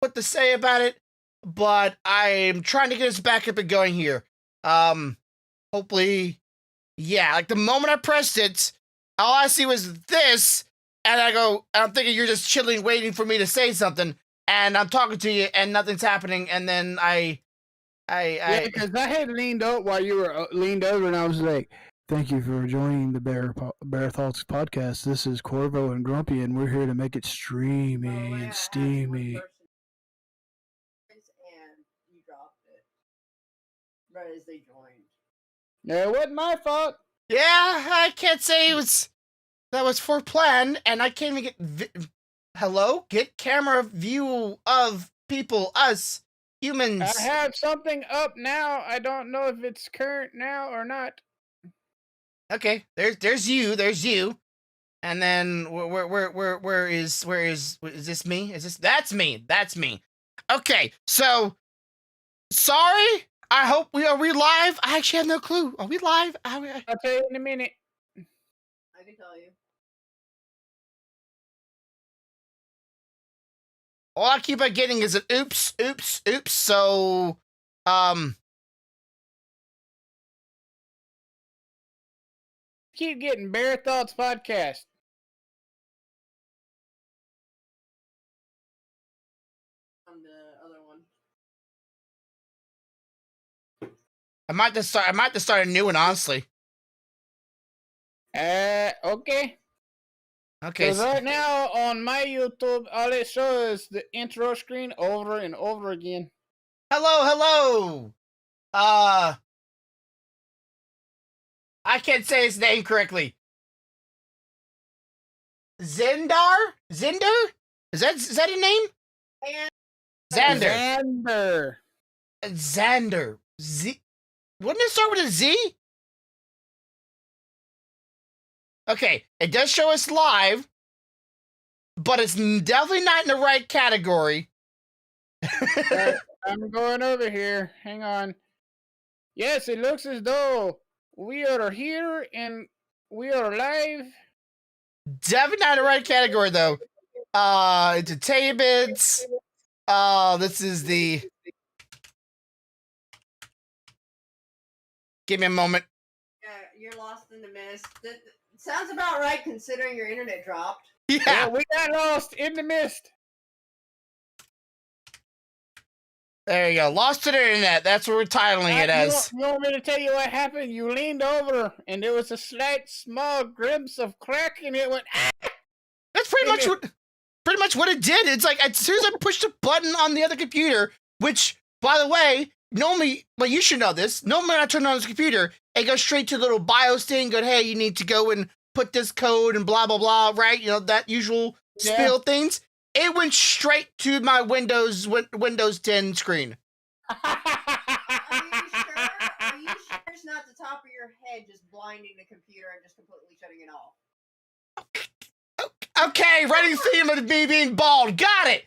what to say about it, but I'm trying to get us back up and going here. Hopefully, yeah. Like the moment I pressed it, all I see was this, and I'm thinking you're just chilling, waiting for me to say something, and I'm talking to you, and nothing's happening, and then Yeah, because I had leaned out while you were leaned over, and I was like, "Thank you for joining the BearThoughts podcast. This is Corvo and Grumpy, and we're here to make it streamy and steamy." And you dropped it right as they joined. No, it wasn't my fault. Yeah, I can't say that was for plan, and I can't even get camera view of people, us humans. I have something up now. I don't know if it's current now or not. Okay, there's you, and then where is this me? That's me? Okay, so sorry. I hope are we live? I actually have no clue. Are we live? I'll tell you in a minute. I can tell you. All I keep on getting is an oops. So, keep getting BearThoughts podcast. On the other one. I might just start a new one, honestly. Okay. Okay. So right now on my YouTube, all it shows is the intro screen over and over again. Hello. I can't say his name correctly. Zinder? Is that a name? Xander. Z. Wouldn't it start with a Z? Okay, it does show us live, but it's definitely not in the right category. I'm going over here. Hang on. Yes, it looks as though we are here and we are live. Definitely not in the right category, though. Entertainment. This is the... Give me a moment. Yeah, you're lost in the mist. Sounds about right considering your internet dropped. Yeah, we got lost in the mist. There you go. Lost to the internet. That's what we're titling it as. You want me to tell you what happened? You leaned over and there was a slight, small glimpse of crack and it went, ah! That's pretty much what it did. It's like as soon as I pushed a button on the other computer, which, by the way, normally, but you should know this. Normally when I turn on this computer, it goes straight to the little BIOS thing, go, hey, you need to go and put this code and blah, blah, blah, right? You know, that usual spiel things. It went straight to my Windows 10 screen. Are you sure it's not the top of your head just blinding the computer and just completely shutting it off? Okay, running theme of me being bald. Got it.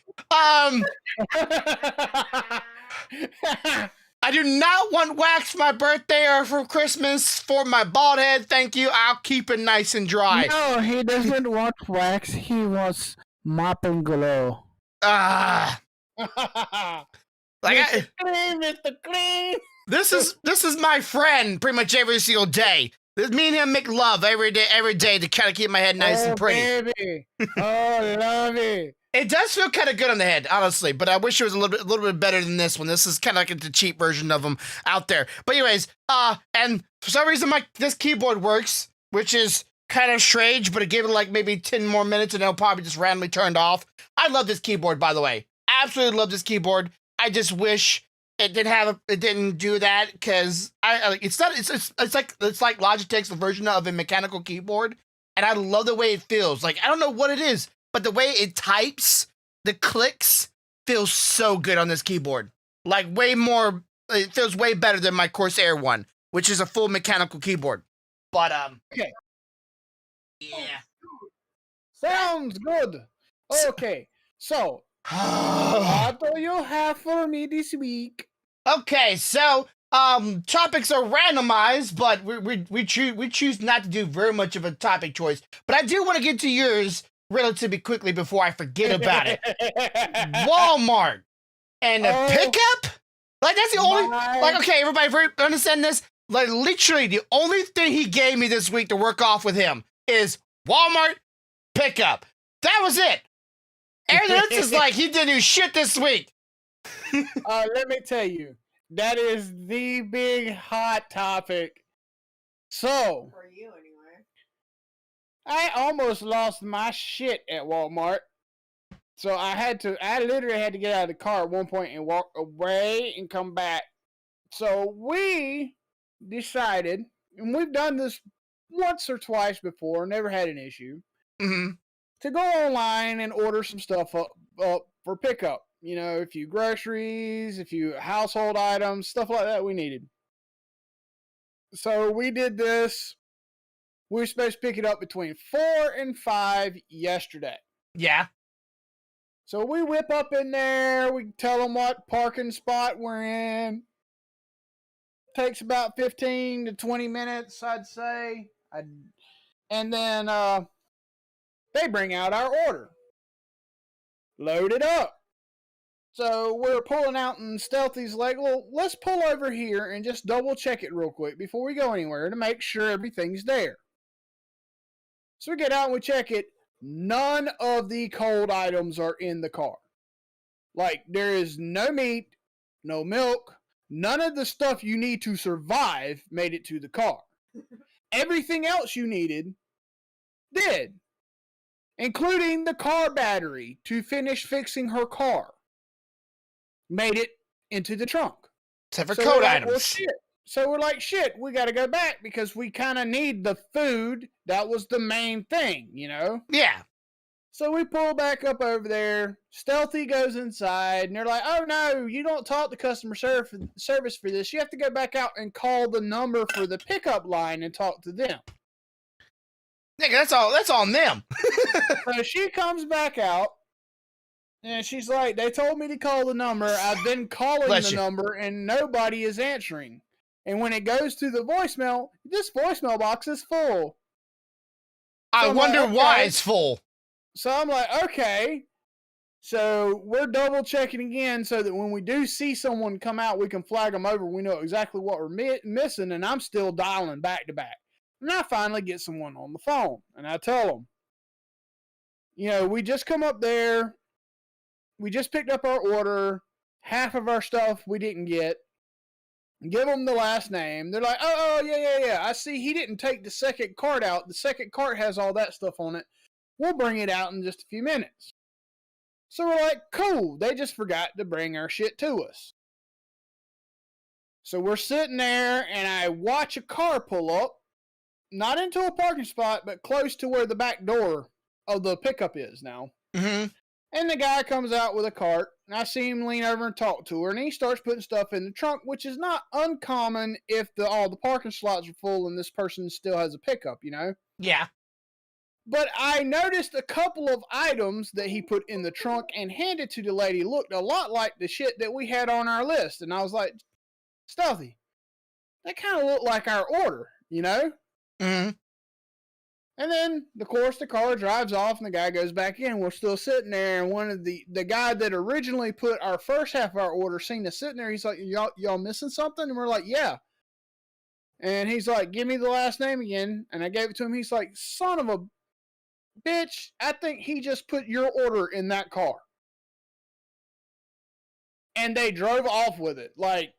I do not want wax for my birthday or for Christmas for my bald head. Thank you. I'll keep it nice and dry. No, he doesn't want wax. He wants mop and glow. Mr. Clean. This is my friend pretty much every single day. Me and him make love every day to kind of keep my head nice and pretty. Baby. Oh, love it. It does feel kind of good on the head, honestly, but I wish it was a little bit better than this one. This is kind of like the cheap version of them out there. But anyways, and for some reason this keyboard works, which is kind of strange, but it gave it like maybe 10 more minutes and it'll probably just randomly turned off. I love this keyboard, by the way. Absolutely love this keyboard. I just wish it didn't do that because it's like Logitech's version of a mechanical keyboard, and I love the way it feels. Like I don't know what it is, but the way it types, the clicks feels so good on this keyboard. Like it feels way better than my Corsair one, which is a full mechanical keyboard. But okay. Yeah. Sounds good. Okay. So, what do you have for me this week? Okay, so topics are randomized, but we choose not to do very much of a topic choice. But I do want to get to yours relatively quickly before I forget about it. Walmart. And a pickup? Like, that's the only... Like, okay, everybody understand this? Like, literally, the only thing he gave me this week to work off with him is Walmart pickup. That was it. Everything else is like, he didn't do shit this week. Let me tell you, that is the big hot topic. So, For you, anyway. I almost lost my shit at Walmart. So I literally had to get out of the car at one point and walk away and come back. So we decided, and we've done this once or twice before, never had an issue, to go online and order some stuff up for pickup. You know, a few groceries, a few household items, stuff like that we needed. So we did this. We were supposed to pick it up between 4 and 5 yesterday. Yeah. So we whip up in there. We tell them what parking spot we're in. Takes about 15 to 20 minutes, I'd say. And then they bring out our order. Load it up. So we're pulling out, and Stealthy's like, well, let's pull over here and just double check it real quick before we go anywhere to make sure everything's there. So we get out and we check it. None of the cold items are in the car. Like, there is no meat, no milk, none of the stuff you need to survive made it to the car. Everything else you needed did, including the car battery to finish fixing her car. Made it into the trunk. Except for code items. Well, shit. So we're like, shit, we got to go back because we kind of need the food. That was the main thing, you know? Yeah. So we pull back up over there. Stealthy goes inside, and they're like, oh, no, you don't talk to customer service for this. You have to go back out and call the number for the pickup line and talk to them. Nigga, that's on them. So she comes back out, and she's like, they told me to call the number. I've been calling the number, and nobody is answering. And when it goes to the voicemail, this voicemail box is full. I wonder why it's full. So I'm like, okay. So we're double checking again so that when we do see someone come out, we can flag them over. We know exactly what we're missing, and I'm still dialing back to back. And I finally get someone on the phone, and I tell them, you know, we just come up there. We just picked up our order. Half of our stuff we didn't get. Give them the last name. They're like, oh, yeah. I see he didn't take the second cart out. The second cart has all that stuff on it. We'll bring it out in just a few minutes. So we're like, cool. They just forgot to bring our shit to us. So we're sitting there, and I watch a car pull up. Not into a parking spot, but close to where the back door of the pickup is now. Mm-hmm. And the guy comes out with a cart, and I see him lean over and talk to her, and he starts putting stuff in the trunk, which is not uncommon if all the parking slots are full and this person still has a pickup, you know? Yeah. But I noticed a couple of items that he put in the trunk and handed to the lady looked a lot like the shit that we had on our list. And I was like, Stealthy, that kind of looked like our order, you know? Mm-hmm. And then, of course, the car drives off and the guy goes back in. We're still sitting there, and one of the guy that originally put our first half of our order seen us sitting there. He's like, y'all missing something? And we're like, yeah. And he's like, give me the last name again. And I gave it to him. He's like, son of a bitch, I think he just put your order in that car. And they drove off with it. Like,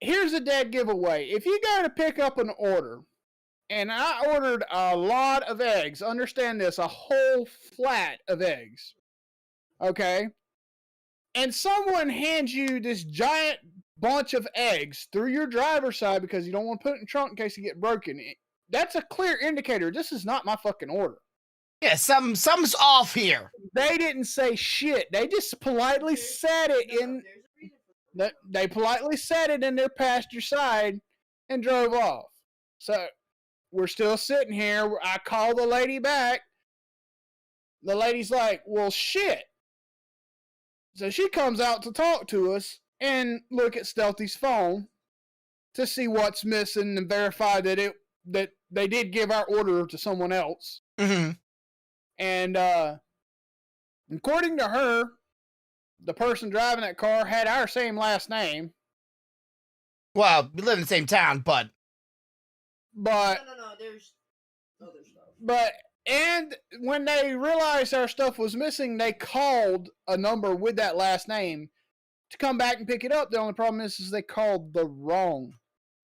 here's a dead giveaway. If you go to pick up an order, and I ordered a lot of eggs. Understand this, a whole flat of eggs. Okay? And someone hands you this giant bunch of eggs through your driver's side because you don't want to put it in the trunk in case you get broken. That's a clear indicator. This is not my fucking order. Yeah, something's off here. They didn't say shit. They just politely said it in... They politely said it in their passenger side and drove off. So... we're still sitting here. I call the lady back. The lady's like, well, shit. So she comes out to talk to us and look at Stealthy's phone to see what's missing and verify that they did give our order to someone else. Mm-hmm. And according to her, the person driving that car had our same last name. Well, we live in the same town, but No, there's other stuff. And when they realized our stuff was missing, they called a number with that last name to come back and pick it up. The only problem is they called the wrong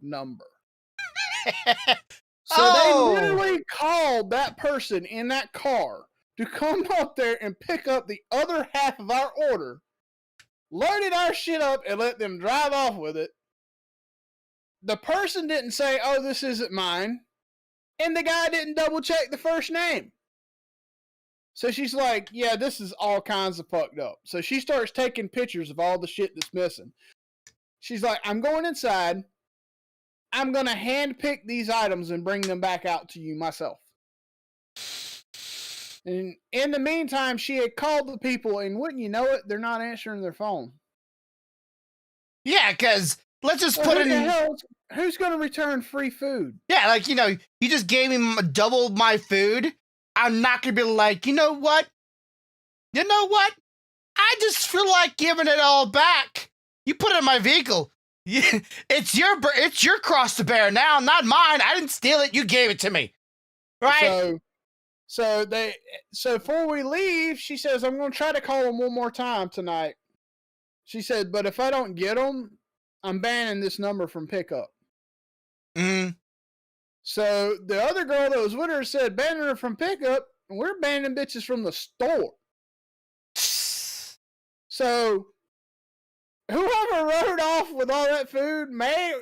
number. So they literally called that person in that car to come up there and pick up the other half of our order, loaded our shit up, and let them drive off with it. The person didn't say, oh, this isn't mine. And the guy didn't double check the first name. So she's like, yeah, this is all kinds of fucked up. So she starts taking pictures of all the shit that's missing. She's like, I'm going inside. I'm going to hand pick these items and bring them back out to you myself. And in the meantime, she had called the people, and wouldn't you know it, they're not answering their phone. Yeah, because let's just put it in. Who's going to return free food? Yeah, like, you just gave me double my food. I'm not going to be like, you know what? I just feel like giving it all back. You put it in my vehicle. It's your cross to bear now, not mine. I didn't steal it. You gave it to me. Right? So before we leave, she says, I'm going to try to call them one more time tonight. She said, but if I don't get them, I'm banning this number from pickup. Mm-hmm. So the other girl that was with her said, banning her from pickup, and we're banning bitches from the store. So whoever rode off with all that food may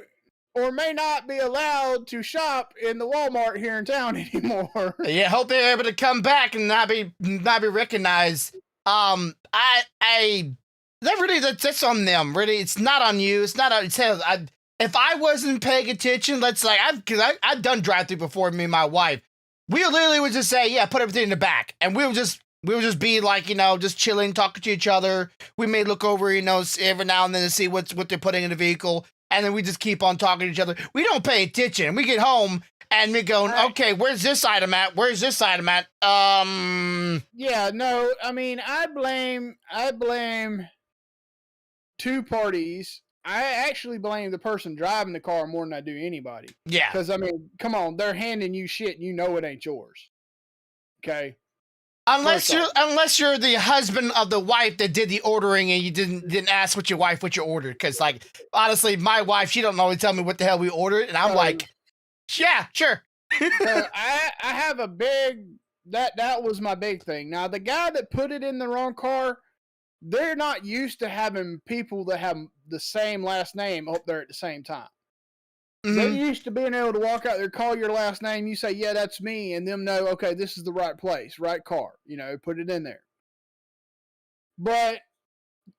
or may not be allowed to shop in the Walmart here in town anymore. Yeah, hope they're able to come back and not be recognized. That's on them. Really, it's not on you. It's not on. If I wasn't paying attention, I've done drive-through before, me and my wife. We literally would just say, yeah, put everything in the back, and we would just be like, just chilling, talking to each other. We may look over, every now and then to see what they're putting in the vehicle, and then we just keep on talking to each other. We don't pay attention. We get home and we go, okay, where's this item at? Where's this item at? Yeah, no, I mean, I blame two parties. I actually blame the person driving the car more than I do anybody. Yeah. Because, I mean, come on, they're handing you shit and you know it ain't yours. Okay? Unless you're the husband of the wife that did the ordering and you didn't ask what you ordered. Because, like, honestly, my wife, she don't always tell me what the hell we ordered. And I'm like, yeah, sure. So I have a big, that was my big thing. Now, the guy that put it in the wrong car, they're not used to having people that have the same last name up there at the same time. Mm-hmm. They're used to being able to walk out there, call your last name, you say, yeah, that's me, and them know, okay, this is the right place, right car, put it in there. But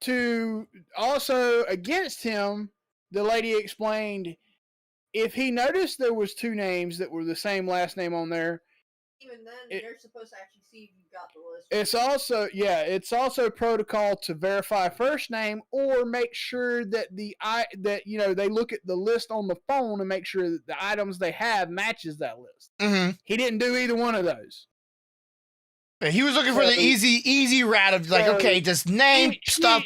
to also against him, the lady explained, if he noticed there was two names that were the same last name on there, even then, they're supposed to actually see if you got the list. It's also protocol to verify first name or make sure that they look at the list on the phone and make sure that the items they have matches that list. Mm-hmm. He didn't do either one of those. He was looking for the easy route of like, okay, just name stuff.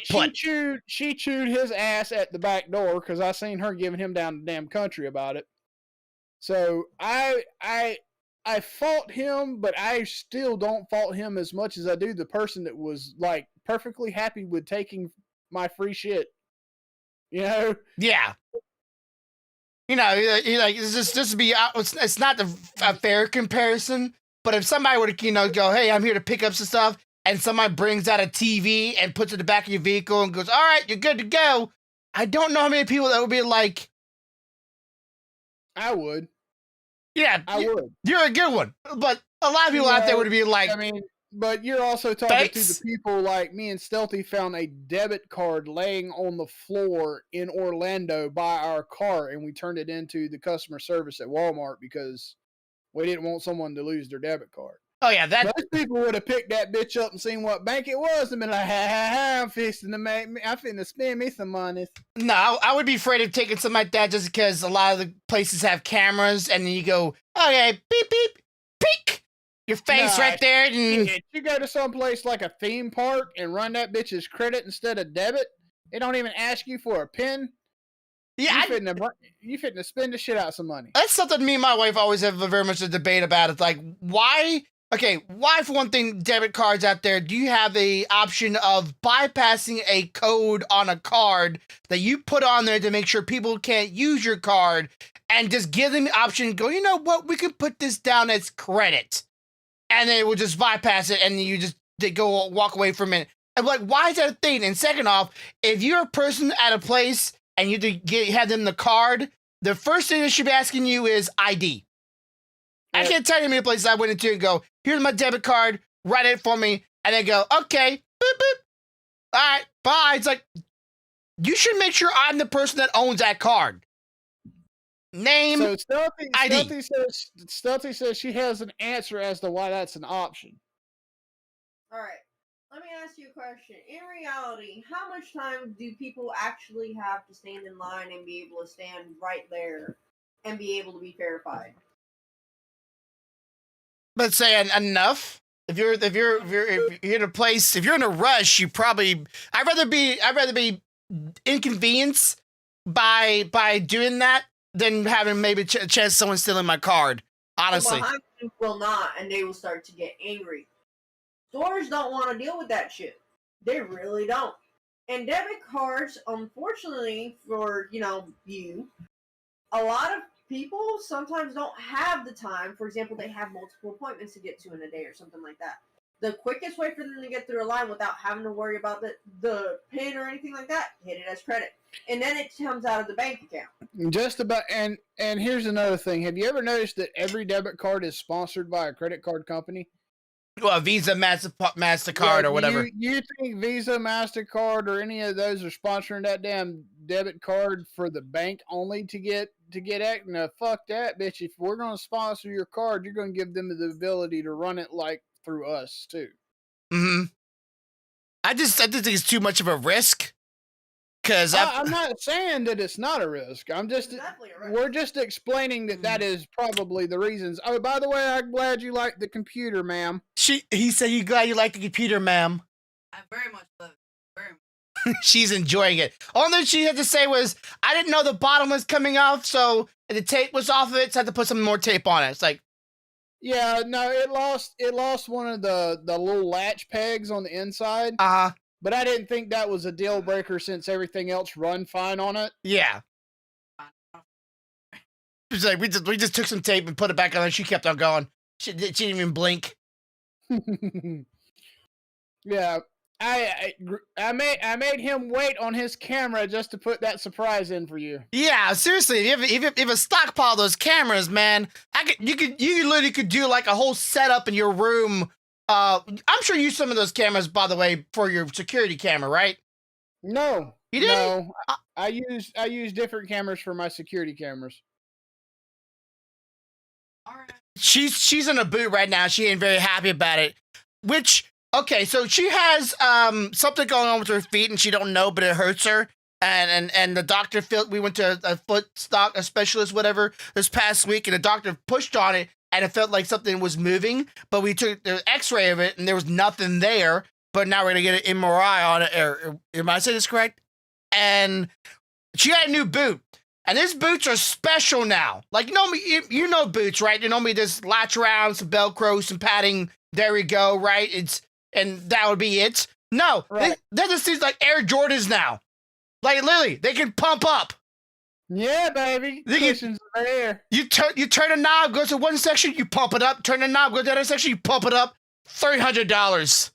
She chewed his ass at the back door because I seen her giving him down the damn country about it. So I fault him, but I still don't fault him as much as I do the person that was like perfectly happy with taking my free shit. Yeah. This would be, it's not a fair comparison, but if somebody were to, go, hey, I'm here to pick up some stuff, and somebody brings out a TV and puts it in the back of your vehicle and goes, all right, you're good to go. I don't know how many people that would be like. I would. Yeah, I would. You're a good one, but a lot of people out there would be like, I mean, but you're also talking to the people like me and Stealthy found a debit card laying on the floor in Orlando by our car, and we turned it into the customer service at Walmart because we didn't want someone to lose their debit card. Oh yeah, most people would have picked that bitch up and seen what bank it was and been like, I'm finna spend me some money. No, I would be afraid of taking something like that just because a lot of the places have cameras, and then you go, okay, beep beep, peek, your face Nah, right there. And If you go to some place like a theme park and run that bitch's credit instead of debit, it don't even ask you for a PIN. yeah, You fitting to spend the shit out some money. that's something me and my wife always have very much a debate about. It's like, why? Okay, why for one thing, debit cards out there, do you have the option of bypassing a code on a card that you put on there to make sure people can't use your card and just give them the option and go, you know what, we can put this down as credit. And then it will just bypass it and you just they go walk away from it. I'm like, why is that a thing? And second off, if you're a person at a place and you have them the card, the first thing they should be asking you is ID. I can't tell you how many places I went into and go, here's my debit card, write it for me, and they go, okay, boop, boop. All right, bye. It's like, you should make sure I'm the person that owns that card. Name, So ID. Stealthy says she has an answer as to why that's an option. All right. Let me ask you a question. In reality, how much time do people actually have to stand in line and be able to stand right there and be able to be verified? Let's say enough. If you're in a place, if you're in a rush, you probably I'd rather be inconvenienced by doing that than having maybe a chance someone stealing my card. Honestly, Behind you will not, and they will start to get angry. Stores don't want to deal with that shit. They really don't. And debit cards, unfortunately for you, a lot of people sometimes don't have the time. For example, they have multiple appointments to get to in a day or something like that. The quickest way for them to get through a line without having to worry about the PIN or anything like that, hit it as credit. And then it comes out of the bank account. Just about, and here's another thing. Have you ever noticed that every debit card is sponsored by a credit card company? well, Visa, MasterCard, or whatever. You think Visa, MasterCard, or any of those are sponsoring that damn debit card for the bank only to get at? No, fuck that, bitch. If we're going to sponsor your card, you're going to give them the ability to run it like through us too. Mm-hmm. I just think it's too much of a risk. Because I'm not saying that it's not a risk. We're just explaining that is probably the reasons. Oh, by the way, I'm glad you like the computer, ma'am. He said he's glad you like the computer, ma'am. I very much love it. Very much. She's enjoying it. All that she had to say was, I didn't know the bottom was coming off, so the tape was off of it, so I had to put some more tape on it. It's like, yeah, no, it lost one of the little latch pegs on the inside. But I didn't think that was a deal breaker since everything else run fine on it. Yeah. It's like we just took some tape and put it back on, and she kept on going. She didn't even blink. Yeah, I made him wait on his camera just to put that surprise in for you. Yeah, seriously, if a stockpile of those cameras, man, you literally could do like a whole setup in your room. I'm sure you use some of those cameras, by the way, for your security camera, right? No, you didn't. No, I use different cameras for my security cameras. All right. She's in a boot right now. She ain't very happy about it. Which, okay, so she has something going on with her feet, and she don't know, but it hurts her. And the doctor we went to a specialist, whatever, this past week, and the doctor pushed on it, and it felt like something was moving. But we took the X-ray of it, and there was nothing there. But now we're gonna get an MRI on it. Am I saying this correct? And she got a new boot. And these boots are special now. Like, you know boots, right? You normally just latch around, some Velcro, some padding. There we go, right? And that would be it. No, right. They're just these like Air Jordans now. Like, literally, they can pump up. Yeah, baby. Cushions are there. You turn a knob, go to one section, you pump it up. Turn the knob, go to the other section, you pump it up. $300.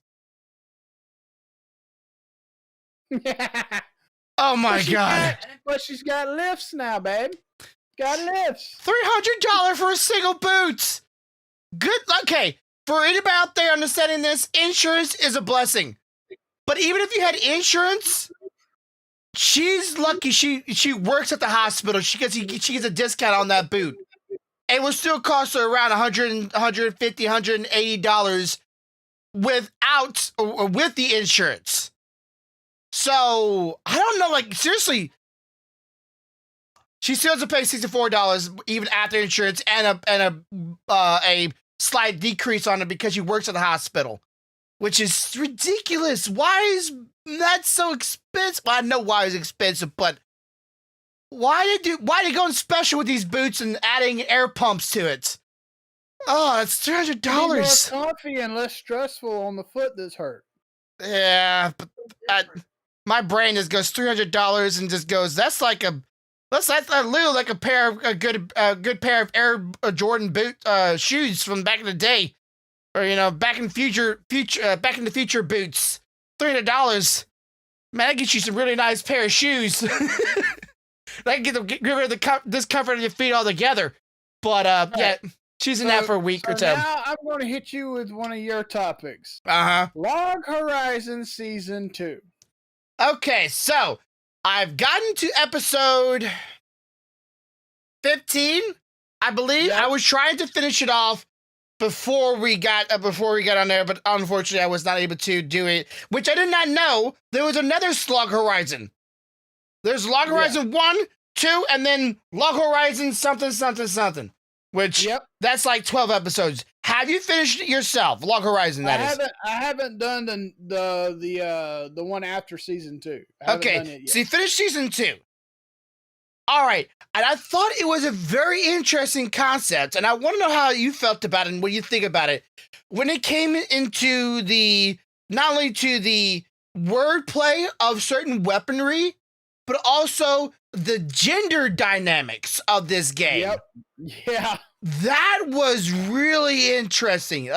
Oh my God. But she's got lifts now, babe. Got lifts. $300 for a single boot. Good. Okay. For anybody out there understanding this, insurance is a blessing. But even if you had insurance, she's lucky she works at the hospital. She gets a discount on that boot. It will still cost her around $150, $180 without or with the insurance. So I don't know, like, seriously, she still has to pay $64 even after insurance and a slight decrease on it because she works at the hospital, which is ridiculous. Why is that so expensive? Well, I know why it's expensive, but why they going special with these boots and adding air pumps to it? Oh, it's $300. More comfy and less stressful on the foot that's hurt. Yeah, but my brain just goes $300 and just goes. That's literally like a good pair of Air Jordan boot shoes from back in the day, or back in the future boots. $300, man, that gets you some really nice pair of shoes. That can get rid of the discomfort of your feet altogether. But yeah, she's in that for a week or two. Now I'm going to hit you with one of your topics. Log Horizon Season 2. Okay, so I've gotten to episode 15, I believe. Yep. I was trying to finish it off before we got on there, but unfortunately I was not able to do it, which I did not know there was another Log Horizon. There's Log Horizon 1, 2, and then Log Horizon something, which that's like 12 episodes. Have you finished it yourself? Log Horizon, I haven't done the one after season 2. Okay, so you finished season 2. All right, and I thought it was a very interesting concept, and I want to know how you felt about it and what you think about it when it came into not only to the wordplay of certain weaponry, but also the gender dynamics of this game. Yep. Yeah. That was really interesting.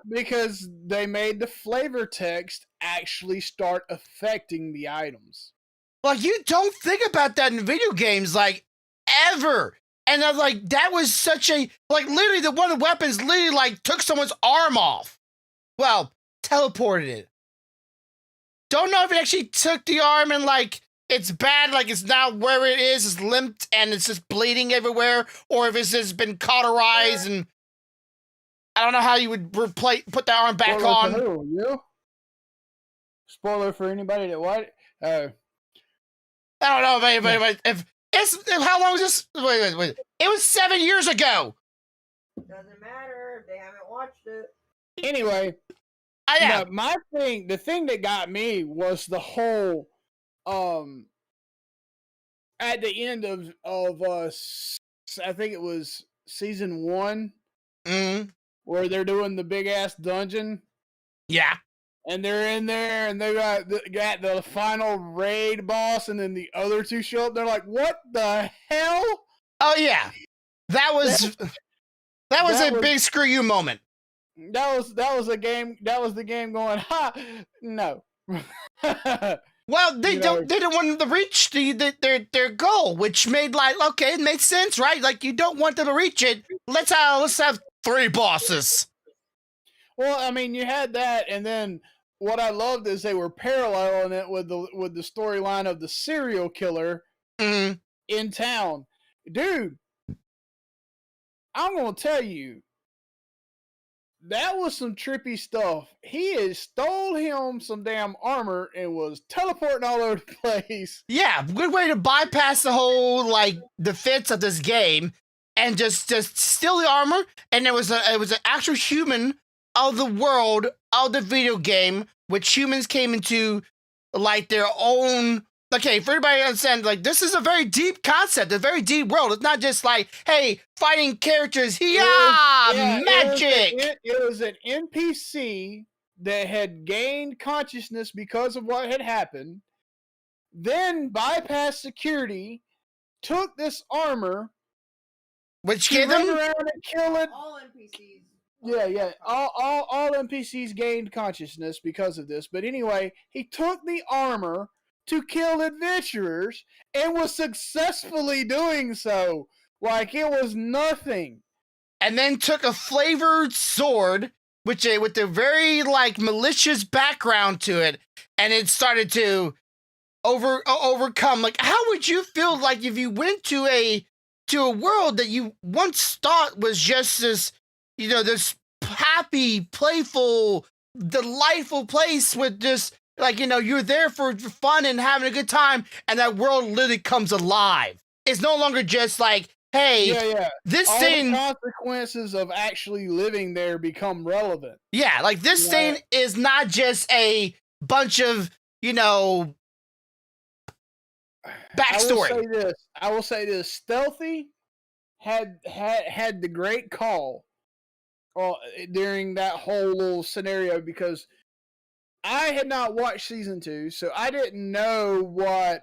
Because they made the flavor text actually start affecting the items. Like, you don't think about that in video games, like, ever. And I'm like, that was such a, like, literally the one of the weapons literally, like, took someone's arm off. Well, teleported it. Don't know if it actually took the arm and, like, it's bad, like it's now where it is, it's limped and it's just bleeding everywhere, or if it's just been cauterized and I don't know how you would put that arm back on. For who? You? Spoiler for anybody that what? I don't know if anybody, if how long is this? Wait. It was 7 years ago. Doesn't matter if they haven't watched it. Anyway, the thing that got me was the whole at the end of I think it was season 1, where they're doing the big ass dungeon. Yeah, and they're in there and they got the final raid boss, and then the other two show up. They're like, "What the hell?" Oh yeah, that was a big screw you moment. That was a game. That was the game going, "Ha, no." Well, they didn't want them to reach their goal, which made it made sense, right? Like, you don't want them to reach it. Let's have 3 bosses. Well, I mean, you had that, and then what I loved is they were paralleling it with the storyline of the serial killer in town. Dude, I'm gonna tell you, that was some trippy stuff. He had stole him some damn armor and was teleporting all over the place. Yeah, good way to bypass the whole defense of this game and just steal the armor. And it was an actual human of the world of the video game, which humans came into their own. Okay, for everybody to understand, this is a very deep concept, a very deep world. It's not just hey, fighting characters, magic! It was an NPC that had gained consciousness because of what had happened, then bypassed security, took this armor, which gave them around and kill it. All NPCs. Yeah. All NPCs gained consciousness because of this. But anyway, he took the armor to kill adventurers and was successfully doing so. Like it was nothing. And then took a flavored sword, with a very malicious background to it, and it started to overcome. How would you feel if you went to a world that you once thought was just this, this happy, playful, delightful place with just you're there for fun and having a good time, and that world literally comes alive. It's no longer just hey, Yeah. this All thing, the consequences of actually living there become relevant. yeah, like this thing is not just a bunch of, backstory. I will say this. Stealthy had the great call during that whole little scenario, because I had not watched season 2, so I didn't know what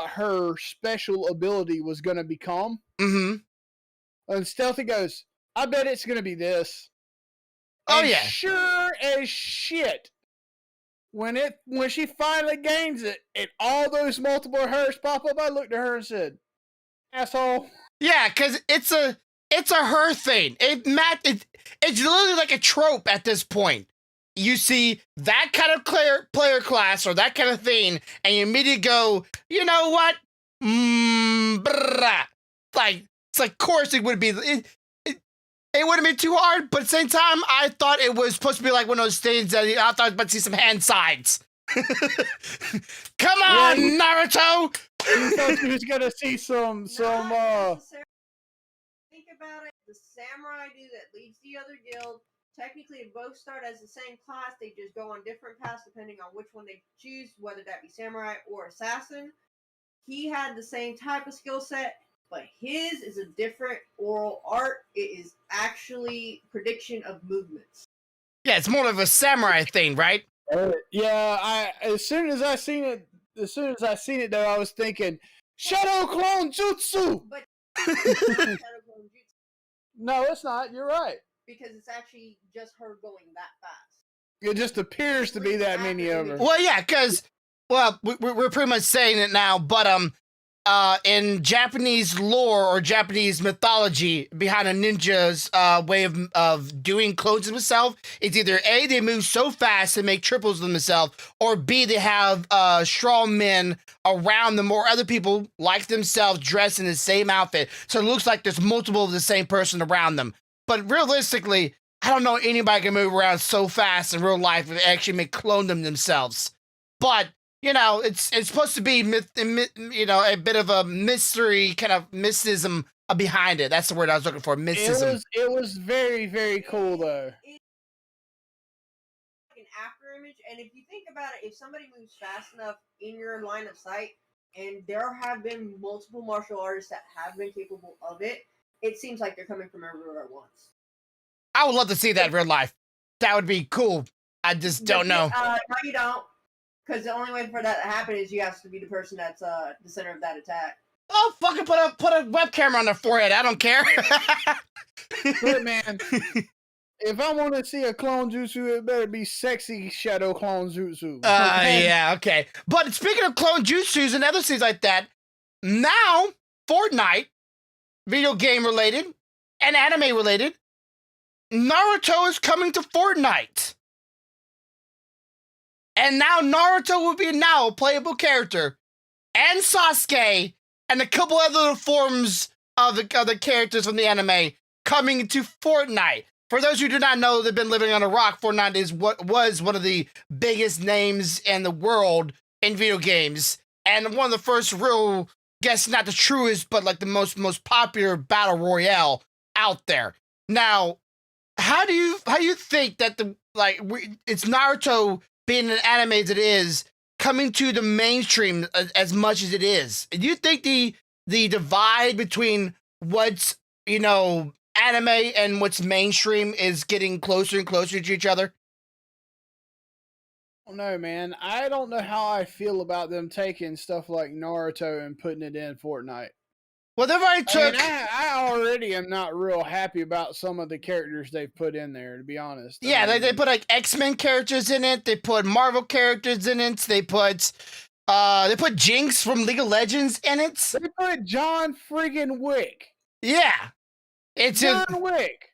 her special ability was going to become. Mm-hmm. And Stealthy goes, I bet it's going to be this. Oh, and yeah. Sure as shit, when she finally gains it, and all those multiple hers pop up, I looked at her and said, asshole. Yeah, because it's a her thing. It's literally like a trope at this point. You see that kind of player class or that kind of thing, and you immediately go, you know what? Like, it's like, of course it would be. It wouldn't be too hard, but at the same time, I thought it was supposed to be like one of those things that I thought I was about to see some hand sides. Come on, Naruto! You thought you was gonna see some Think about it. The samurai dude that leads the other guild, technically they both start as the same class. They just go on different paths depending on which one they choose, whether that be samurai or assassin. He had the same type of skill set, but his is a different oral art. It is actually prediction of movements. Yeah, it's more of a samurai thing, right? Yeah, as soon as I seen it though, I was thinking Shadow Clone Jutsu. But Shadow Clone Jutsu. No, it's not. You're right. Because it's actually just her going that fast. It just appears to be that many of her. Well, yeah, because we're pretty much saying it now, but in Japanese lore or Japanese mythology behind a ninja's way of doing clones of himself, it's either A, they move so fast they make triples of themselves, or B, they have strong men around them or other people like themselves dressed in the same outfit. So it looks like there's multiple of the same person around them. But realistically, I don't know anybody can move around so fast in real life and actually clone them themselves. But it's supposed to be a bit of a mystery, kind of mysticism behind it. That's the word I was looking for, mysticism. It was very, very cool, though. It's like an after image, and if you think about it, if somebody moves fast enough in your line of sight, and there have been multiple martial artists that have been capable of it, it seems like they're coming from everywhere at once. I would love to see that in real life. That would be cool. I just don't know. No, you don't. Because the only way for that to happen is you have to be the person that's the center of that attack. Oh, fucking put a webcam on their forehead. I don't care. Look, man, if I want to see a clone jutsu, it better be sexy shadow clone jutsu. Yeah, okay. But speaking of clone jutsus and other things like that, now Fortnite, video game related and anime related, Naruto is coming to Fortnite. And now Naruto will be a playable character, and Sasuke, and a couple other forms of the characters from the anime coming to Fortnite. For those who do not know, they've been living on a rock. Fortnite is was one of the biggest names in the world in video games, and one of the first real, guess not the truest, but like the most popular battle royale out there. Now, how do you think that it's Naruto being an anime as it is, coming to the mainstream as much as it is? Do you think the divide between what's, anime and what's mainstream is getting closer and closer to each other? I don't know, man. I don't know how I feel about them taking stuff like Naruto and putting it in Fortnite. Well, they've already took... I already am not real happy about some of the characters they've put in there, to be honest. Yeah, they put like X-Men characters in it. They put Marvel characters in it. They put Jinx from League of Legends in it. They put John friggin' Wick. Yeah. It's John Wick.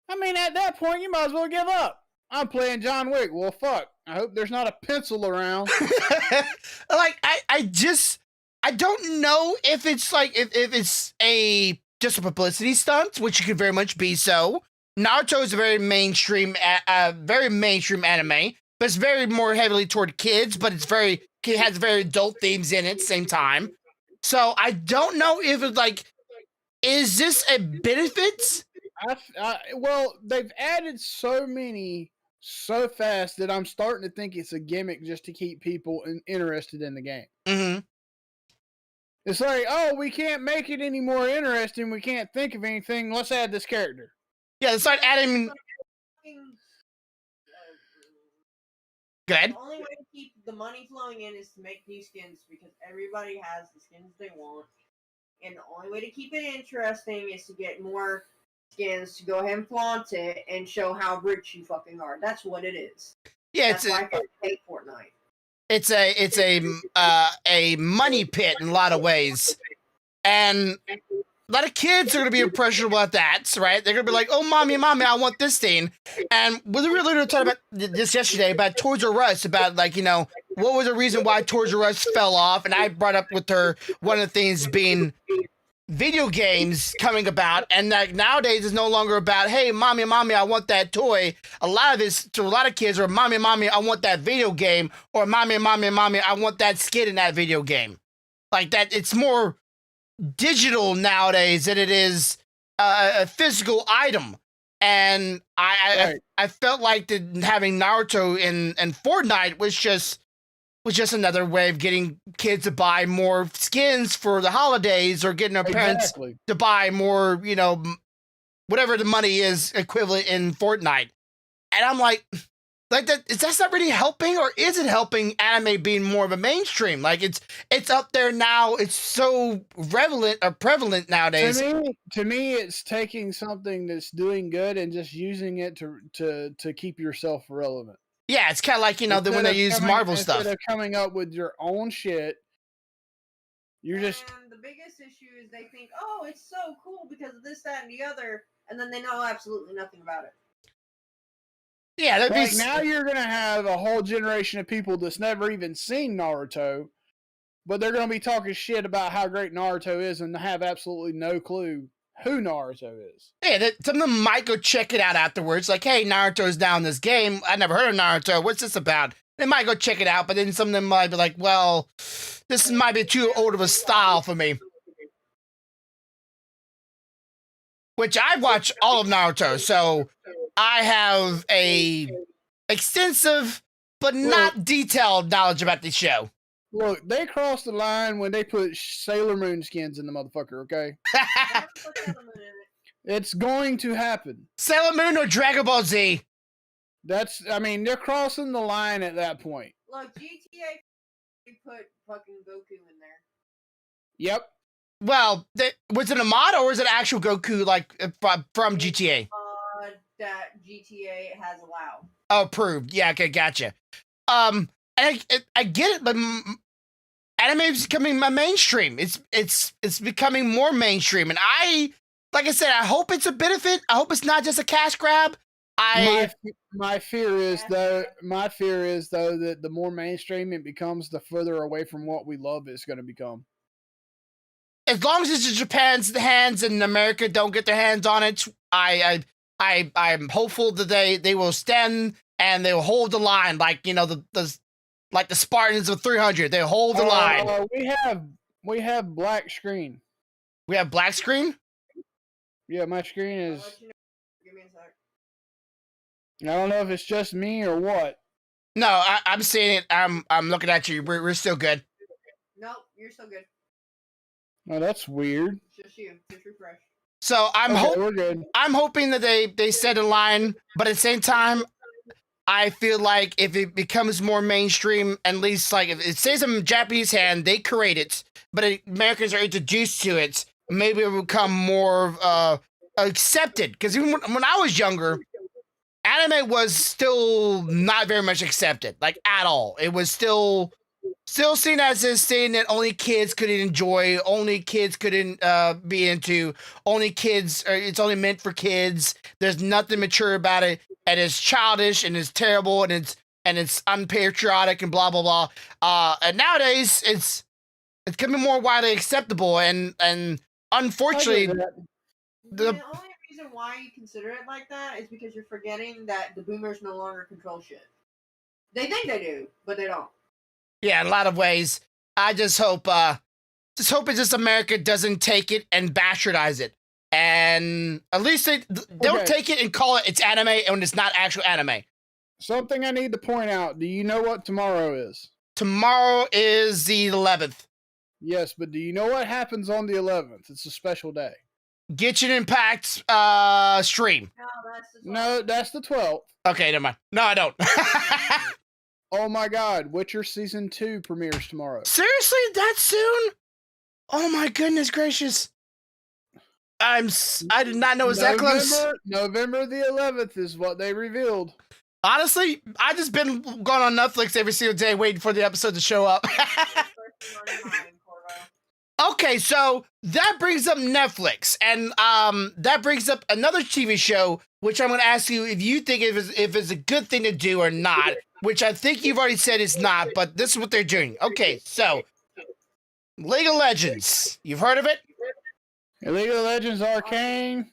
I mean, at that point, you might as well give up. I'm playing John Wick. Well, fuck. I hope there's not a pencil around. I don't know if it's like if it's just a publicity stunt, which could very much be so. Naruto is a very mainstream anime, but it's very more heavily toward kids. But it has very adult themes in it at the same time. So I don't know if it's like, is this a benefit? Well, they've added so many so fast that I'm starting to think it's a gimmick just to keep people interested in the game. Mm-hmm. It's like, oh, we can't make it any more interesting. We can't think of anything. Let's add this character. Yeah, let's start adding. Go ahead. The only way to keep the money flowing in is to make new skins because everybody has the skins they want. And the only way to keep it interesting is to get more skins to go ahead and flaunt it and show how rich you fucking are. That's what it is. Yeah, That's why I hate Fortnite. It's a money pit in a lot of ways, and a lot of kids are gonna be impressionable at that, right? They're gonna be like, "Oh, mommy, I want this thing." And we were talking about this yesterday about Toys R Us, about like, you know, what was the reason why Toys R Us fell off, and I brought up with her one of the things being video games coming about, and like nowadays it's no longer about, hey, mommy, I want that toy. A lot of this to a lot of kids are, mommy, I want that video game, or mommy, I want that skin in that video game. Like that, it's more digital nowadays than it is a physical item. And I felt like having Naruto in Fortnite was just another way of getting kids to buy more skins for the holidays, or getting their parents to buy more, you know, whatever the money is equivalent in Fortnite. And I'm like that, that's not really helping, or is it helping anime being more of a mainstream? Like it's up there now. It's so prevalent nowadays. To me, it's taking something that's doing good and just using it to keep yourself relevant. Yeah, it's kind of like, you know, when they use Marvel stuff. Instead of coming up with your own shit, you're just... And the biggest issue is they think, oh, it's so cool because of this, that, and the other, and then they know absolutely nothing about it. Yeah, like now you're going to have a whole generation of people that's never even seen Naruto, but they're going to be talking shit about how great Naruto is and have absolutely no clue who Naruto is. Yeah, some of them might go check it out afterwards. Like, hey, Naruto's down in this game. I never heard of Naruto. What's this about? They might go check it out, but then some of them might be like, well, this might be too old of a style for me. Which I watch all of Naruto, so I have a extensive but not detailed knowledge about this show. Look, they crossed the line when they put Sailor Moon skins in the motherfucker, okay? It's going to happen. Sailor Moon or Dragon Ball Z? They're crossing the line at that point. Look, GTA put fucking Goku in there. Yep. Well, was it a mod or was it actual Goku, like, from GTA? That GTA has allowed. Oh, approved. Yeah, okay, gotcha. And I get it, but anime is becoming mainstream. It's becoming more mainstream, and like I said, I hope it's a benefit. I hope it's not just a cash grab. My fear is though that the more mainstream it becomes, the further away from what we love it's going to become. As long as it's in Japan's hands and America don't get their hands on it, I'm hopeful that they will stand and they will hold the line, like, you know, like the Spartans of 300. They hold the line. We have black screen. We have black screen? Yeah, my screen is... Give me a sec. I don't know if it's just me or what. No, I'm seeing it. I'm looking at you. We're still good. Nope, you're still good. Oh, that's weird. It's just you. Just refresh. So we're good. I'm hoping that they set a line, but at the same time, I feel like if it becomes more mainstream, at least like if it stays in Japanese hand, they create it, but Americans are introduced to it, maybe it will become more accepted. Because even when I was younger, anime was still not very much accepted, like at all. It was still seen as this thing that only kids could enjoy, only kids couldn't be into, only kids, or it's only meant for kids. There's nothing mature about it, and it's childish, and it's terrible, and it's unpatriotic, and blah blah blah. And nowadays, it's becoming more widely acceptable, and unfortunately, the only reason why you consider it like that is because you're forgetting that the boomers no longer control shit. They think they do, but they don't. Yeah, in a lot of ways. I just hope just hope is just America doesn't take it and bastardize it. And at least they don't take it and call it's anime when it's not actual anime. Something I need to point out. Do you know what tomorrow is? Tomorrow is the 11th. Yes, but do you know what happens on the 11th? It's a special day. Genshin Impact stream. No, that's the 12th. Okay, never mind. No, I don't. Oh my God, Witcher Season 2 premieres tomorrow. Seriously, that soon? Oh my goodness gracious. I did not know it was that close. November the 11th is what they revealed. Honestly, I just been going on Netflix every single day waiting for the episode to show up. Okay, so that brings up Netflix, and that brings up another TV show, which I'm going to ask you if you think if it's a good thing to do or not, which I think you've already said it's not, but this is what they're doing. Okay, so League of Legends. You've heard of it? League of Legends Arcane?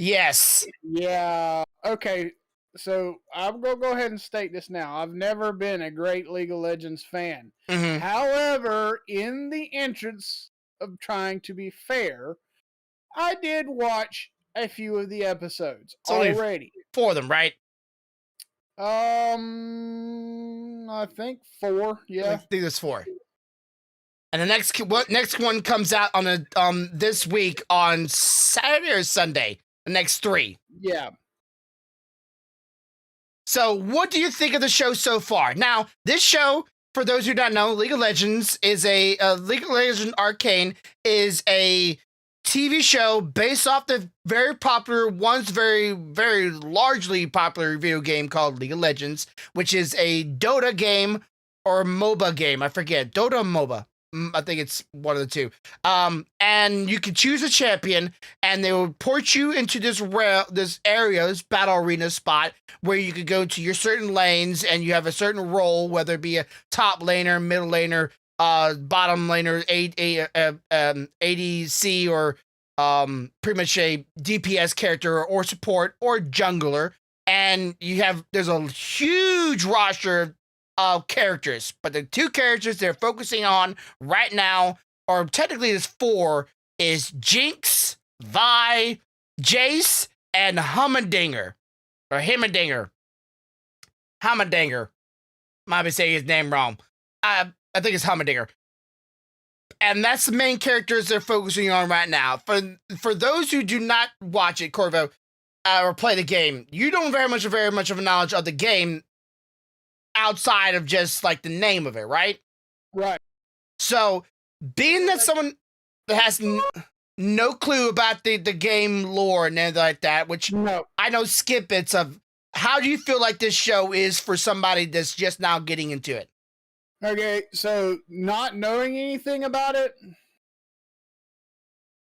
Yes. Yeah. Okay, so I'm going to go ahead and state this now. I've never been a great League of Legends fan. Mm-hmm. However, in the entrance of trying to be fair, I did watch a few of the episodes already. 4 of them, right? I think 4. Yeah, I think there's 4. And the next one comes out on this week on Saturday or Sunday. The next 3. Yeah. So, what do you think of the show so far? Now, this show, for those who don't know, League of Legends is League of Legends Arcane is a TV show based off the very popular, once very, very largely popular video game called League of Legends, which is a Dota game or MOBA game. I forget. Dota or MOBA. I think it's one of the two. And you can choose a champion, and they will port you into this area, this battle arena spot, where you could go to your certain lanes, and you have a certain role, whether it be a top laner, middle laner, bottom laner, ADC, or pretty much a DPS character, or support, or jungler. And there's a huge roster of characters, but the 2 characters they're focusing on right now, or technically there's 4, is Jinx, Vi, Jace, and Hummendinger. Or Himmendinger. Hummendinger. Might be saying his name wrong. I think it's Hummendinger. And that's the main characters they're focusing on right now. For those who do not watch it, Corvo, or play the game, you don't very much of a knowledge of the game outside of just like the name of it, right? Right. So, being that someone that has no clue about the game lore and anything like that, which I know skip bits of, how do you feel like this show is for somebody that's just now getting into it? Okay, so not knowing anything about it,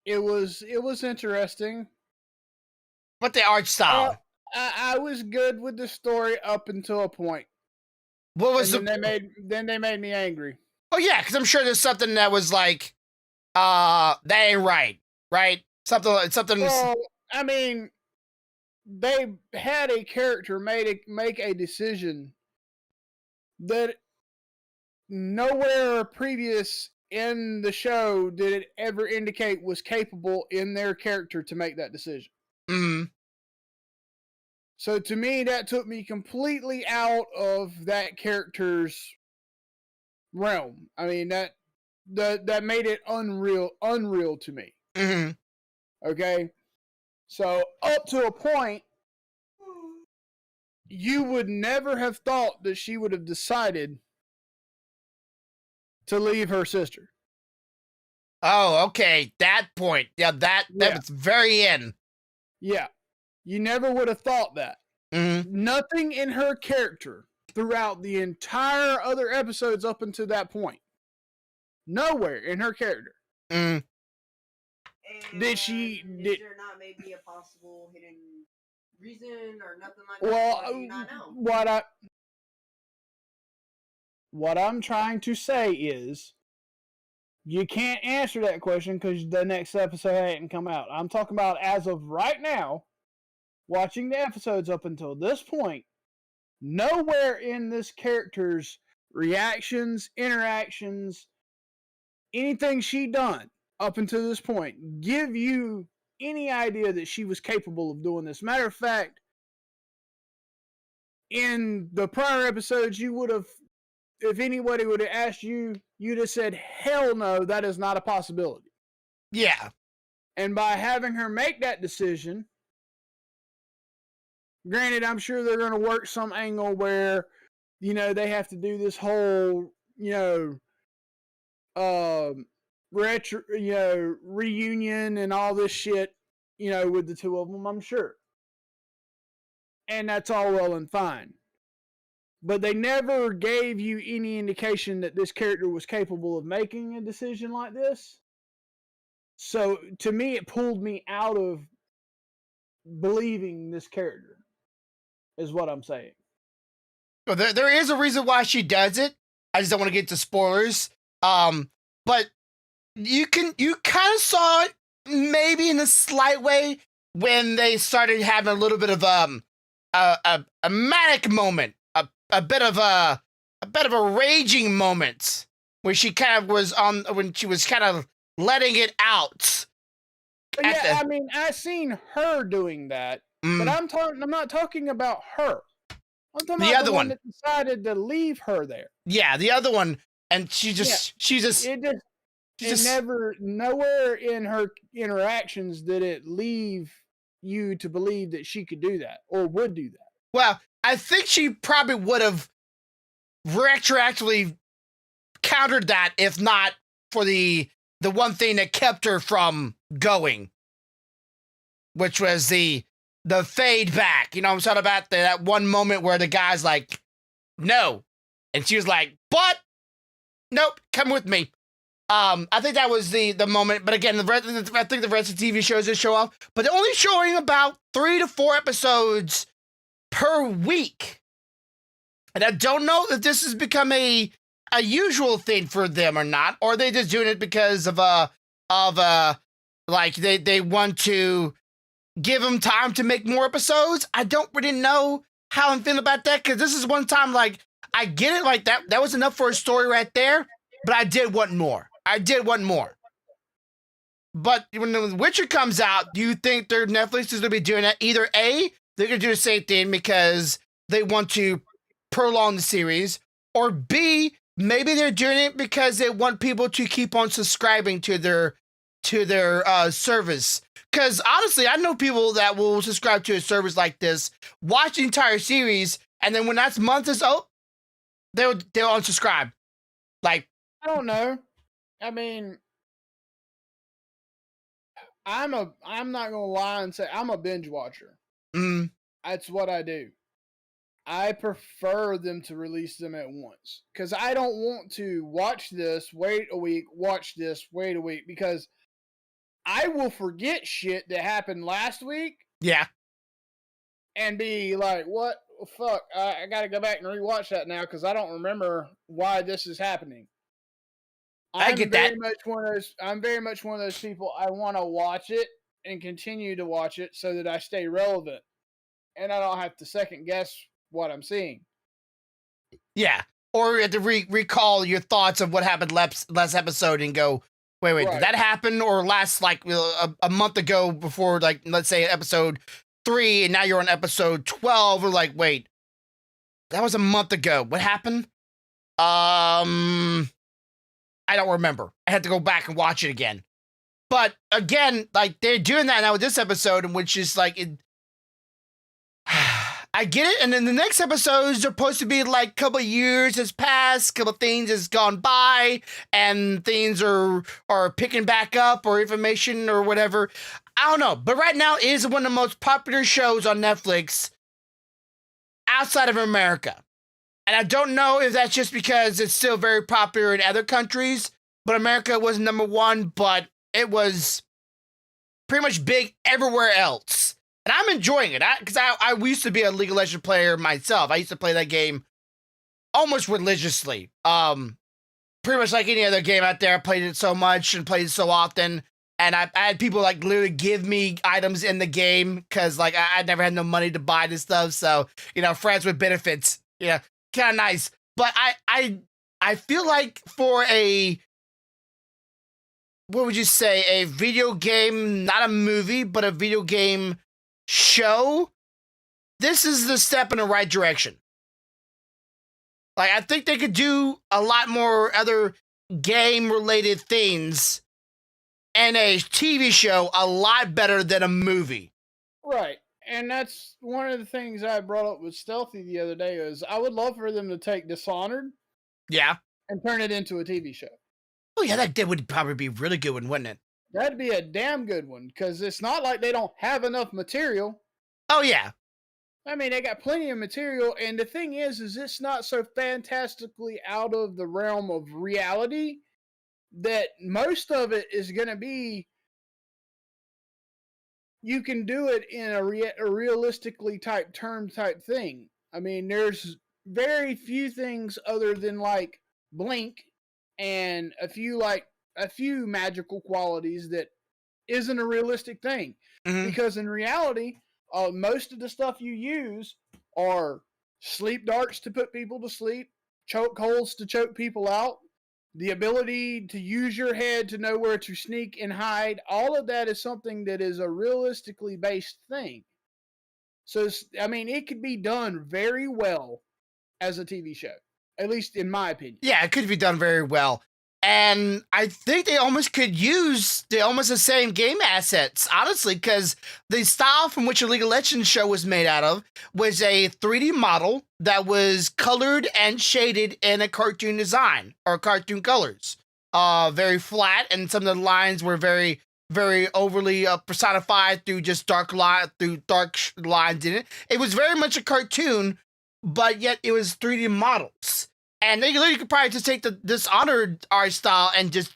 it was interesting. But the art style, I was good with the story up until a point. What was then they made me angry. Oh yeah, because I'm sure there's something that was like, that ain't right? Something. Well, I mean, they had a character make a decision that nowhere previous in the show did it ever indicate was capable in their character to make that decision. Mm-hmm. So to me, that took me completely out of that character's realm. I mean, that made it unreal to me. Mm-hmm. Okay? So up to a point, you would never have thought that she would have decided to leave her sister. Oh, okay. That point. Yeah, that was very in. Yeah. You never would have thought that. Mm-hmm. Nothing in her character throughout the entire other episodes up until that point. Nowhere in her character. Mm-hmm. Did she... Is there not maybe a possible hidden reason or nothing like that? Well, Or do you not know? What I'm trying to say is, you can't answer that question because the next episode hadn't come out. I'm talking about as of right now, watching the episodes up until this point, nowhere in this character's reactions, interactions, anything she done up until this point give you any idea that she was capable of doing this? Matter of fact, in the prior episodes, you would have, if anybody would have asked you, you'd have said, hell no, that is not a possibility. Yeah. And by having her make that decision, granted, I'm sure they're going to work some angle where, they have to do this whole, reunion and all this shit, with the two of them, I'm sure. And that's all well and fine. But they never gave you any indication that this character was capable of making a decision like this. So, to me, it pulled me out of believing this character, is what I'm saying. Well, there is a reason why she does it. I just don't want to get to spoilers. But you kind of saw it maybe in a slight way when they started having a little bit of a manic moment, a bit of a raging moment where she kind of was when she was kind of letting it out. Yeah, I mean, I seen her doing that, but I'm not talking about her. I'm talking about the one that decided to leave her there. Yeah, the other one, and nowhere in her interactions did it leave you to believe that she could do that or would do that. Well, I think she probably would have retroactively countered that if not for the one thing that kept her from going, which was the fade back. I'm talking about that one moment where the guy's like, no. And she was like, but nope, come with me. I think that was the moment. But again, I think the rest of the TV shows just show off. But they're only showing about 3 to 4 episodes per week. And I don't know if this has become a usual thing for them or not, or they just doing it because of like they want to give them time to make more episodes. I don't really know how I'm feeling about that, because this is one time, like, I get it, like that was enough for a story right there, but I did want more. But when The Witcher comes out, do you think Netflix is going to be doing that? Either A, they're going to do the same thing because they want to prolong the series, or B, maybe they're doing it because they want people to keep on subscribing to their service. Because honestly, I know people that will subscribe to a service like this, watch the entire series, and then when that month is out, they'll unsubscribe. Like, I don't know. I mean, I'm not gonna lie and say I'm a binge watcher. That's what I do. I prefer them to release them at once, because I don't want to watch this, wait a week, watch this, wait a week, because I will forget shit that happened last week. Yeah. And be like, what? Well, fuck, I gotta go back and rewatch that now because I don't remember why this is happening. I'm very much one of those people. I want to watch it and continue to watch it so that I stay relevant, and I don't have to second guess what I'm seeing. Yeah, or you have to recall your thoughts of what happened last episode and go, wait, right. Did that happen? Or last, like, a month ago before, like, let's say episode 3, and now you're on episode 12, or like, wait, that was a month ago. What happened? I don't remember. I had to go back and watch it again. But again, like, they're doing that now with this episode, which is like, I get it. And then the next episodes are supposed to be like a couple of years has passed, couple of things has gone by, and things are picking back up, or information or whatever. I don't know. But right now it is one of the most popular shows on Netflix outside of America. And I don't know if that's just because it's still very popular in other countries, but America was number 1, but it was pretty much big everywhere else. And I'm enjoying it, because I used to be a League of Legends player myself. I used to play that game almost religiously. Pretty much like any other game out there. I played it so much and played it so often. And I had people, like, literally give me items in the game, because, like, I never had no money to buy this stuff. So, friends with benefits, kind of nice. But I feel like for a what would you say, a video game, not a movie, but a video game show, this is the step in the right direction. Like, I think they could do a lot more other game-related things and a TV show a lot better than a movie. Right. And that's one of the things I brought up with Stealthy the other day is I would love for them to take Dishonored and turn it into a TV show. Oh, yeah, that would probably be a really good one, wouldn't it? That'd be a damn good one, because it's not like they don't have enough material. Oh, yeah. I mean, they got plenty of material, and the thing is it's not so fantastically out of the realm of reality that most of it is going to be, you can do it in a realistically type thing. I mean, there's very few things other than like blink and a few magical qualities that isn't a realistic thing. Mm-hmm. Because in reality, most of the stuff you use are sleep darts to put people to sleep, choke holds to choke people out, the ability to use your head to know where to sneak and hide. All of that is something that is a realistically based thing. So, I mean, it could be done very well as a TV show, at least in my opinion. Yeah, it could be done very well. And I think they almost could use the same game assets, honestly, because the style from which a League of Legends show was made out of was a 3D model that was colored and shaded in a cartoon design or cartoon colors. Very flat, and some of the lines were very, very overly personified through just dark lines in it. It was very much a cartoon, but yet it was 3D models. And they literally could probably just take the Dishonored art style and just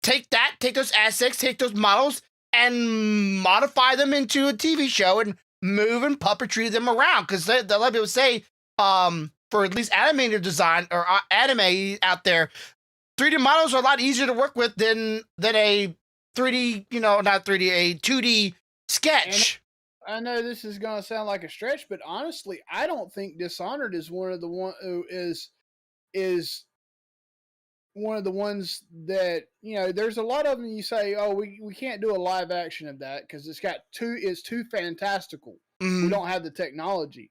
take those assets, take those models, and modify them into a TV show and move and puppetry them around. Because they let people say, for at least animator design or anime out there, 3D models are a lot easier to work with than a 3D, not 3D, a 2D sketch. I know this is going to sound like a stretch, but honestly, I don't think Dishonored is one of the ones that, there's a lot of them you say, oh, we can't do a live action of that because it's too fantastical. Mm-hmm. We don't have the technology.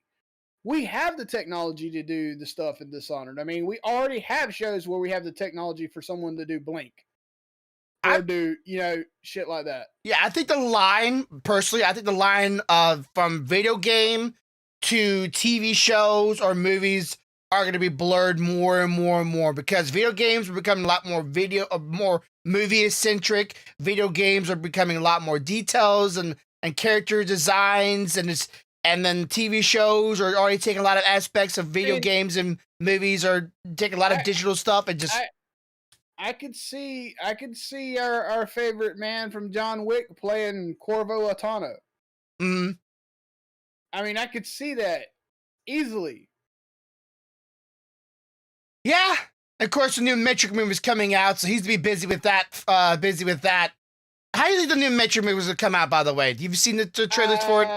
We have the technology to do the stuff in Dishonored. I mean, we already have shows where we have the technology for someone to do blink or do, shit like that. Yeah, I think the line from video game to TV shows or movies are going to be blurred more and more and more because video games are becoming a lot more more movie-centric. Video games are becoming a lot more details and character designs, and then TV shows are already taking a lot of aspects of video games, and movies are taking a lot of digital stuff and just. I could see our favorite man from John Wick playing Corvo Attano. Mm-hmm. I mean, I could see that easily. Yeah, of course, the new Metric movie is coming out, so he's to be busy with that. How do you think the new Metric movie will come out? By the way, have you seen the trailers for it?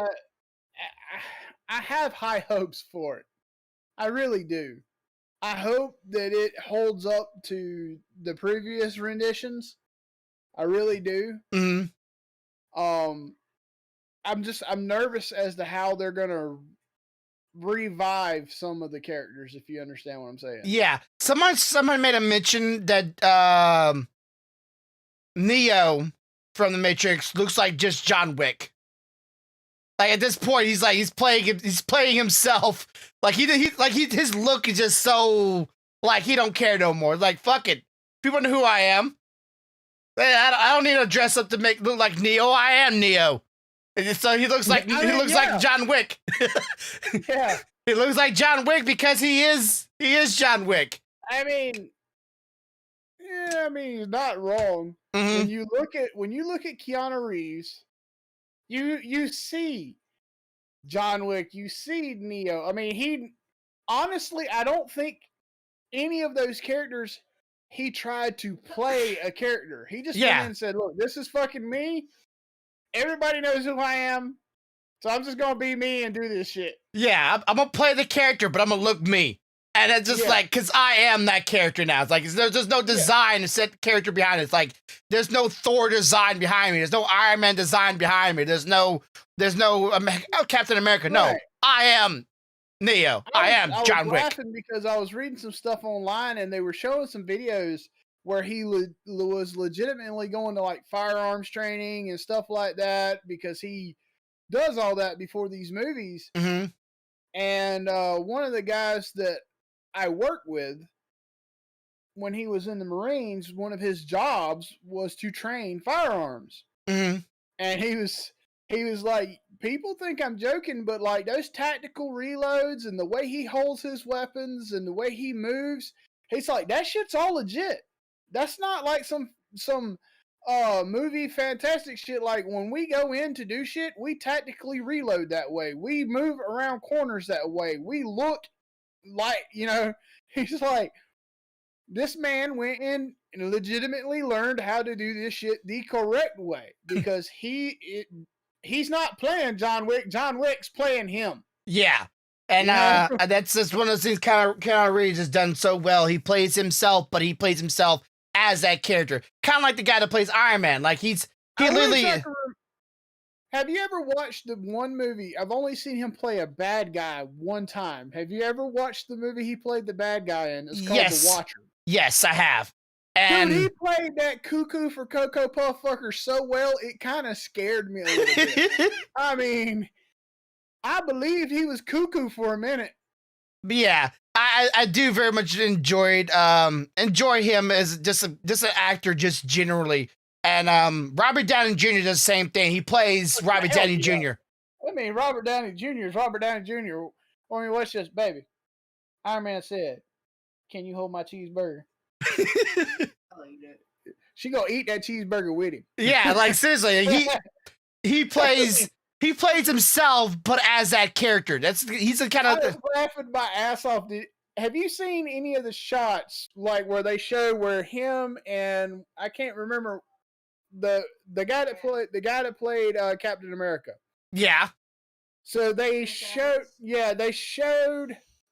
I have high hopes for it. I really do. I hope that it holds up to the previous renditions. I really do. Mm-hmm. I'm nervous as to how they're gonna revive some of the characters, if you understand what I'm saying. Yeah. Someone made a mention that Neo from the Matrix looks like just John Wick. Like at this point, he's playing himself. Like his look is just so like he don't care no more. Like fuck it, people know who I am. I don't need to dress up to look like Neo. I am Neo. And so he looks like like John Wick. Yeah, he looks like John Wick because he is John Wick. I mean, he's not wrong. Mm-hmm. When you look at Keanu Reeves, you see John Wick, you see Neo. I mean, honestly, I don't think any of those characters he tried to play a character. He just went in and said, "Look, this is fucking me. Everybody knows who I am, so I'm just gonna be me and do this shit." Yeah, I'm gonna play the character, but I'm gonna look me. And it's just like, because I am that character now. It's like, there's no design to set character behind it. It's like, there's no Thor design behind me. There's no Iron Man design behind me. There's no Captain America. No, Right. I am Neo. I am John Wick. I was laughing because I was reading some stuff online and they were showing some videos where he was legitimately going to like firearms training and stuff like that because he does all that before these movies. Mm-hmm. And one of the guys that I worked with when he was in the Marines, one of his jobs was to train firearms. Mm-hmm. And he was like, people think I'm joking, but like those tactical reloads and the way he holds his weapons and the way he moves, he's like, that shit's all legit. That's not like some movie fantastic shit. Like when we go in to do shit, we tactically reload that way. We move around corners that way. We look like, he's like, this man went in and legitimately learned how to do this shit the correct way because he's not playing John Wick. John Wick's playing him. Yeah. And that's just one of those things Keanu Reeves has done so well. He plays himself, but he plays himself as that character. Kind of like the guy that plays Iron Man. Like he literally... Have you ever watched the one movie? I've only seen him play a bad guy one time. Have you ever watched the movie he played the bad guy in? It's called The Watcher. Yes, I have. And dude, he played that cuckoo for Cocoa Puff fucker so well, it kind of scared me a little bit. I mean, I believed he was cuckoo for a minute. But yeah, I do very much enjoy him as just an actor, just generally. And Robert Downey Jr. does the same thing. He plays Robert Downey Jr. I mean, Robert Downey Jr. is Robert Downey Jr. I mean, what's this, baby? Iron Man said, "Can you hold my cheeseburger?" She gonna eat that cheeseburger with him. Yeah, like seriously, he plays himself, but as that character. He's the kind of. I was laughing my ass off. Have you seen any of the shots like where they show where him and I can't remember the guy that played Captain America? Yeah. So they showed.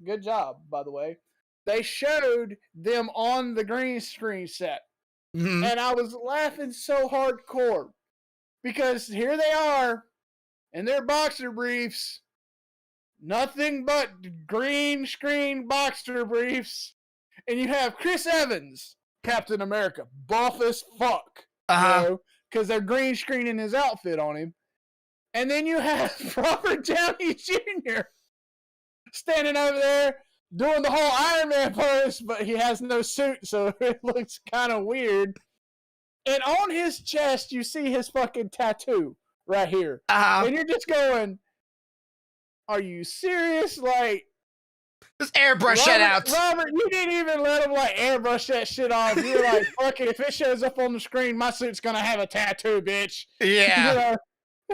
Good job, by the way. They showed them on the green screen set. Mm-hmm. And I was laughing so hardcore because here they are in their boxer briefs, nothing but green screen boxer briefs, and you have Chris Evans, Captain America, buff as fuck, because they're green screening his outfit on him, and then you have Robert Downey Jr. standing over there doing the whole Iron Man pose, but he has no suit, so it looks kind of weird. And on his chest, you see his fucking tattoo right here. And you're just going, are you serious? Like, just airbrush that out. Robert, you didn't even let him, like, airbrush that shit off. You're like, fuck it, if it shows up on the screen, my suit's gonna have a tattoo, bitch. Yeah.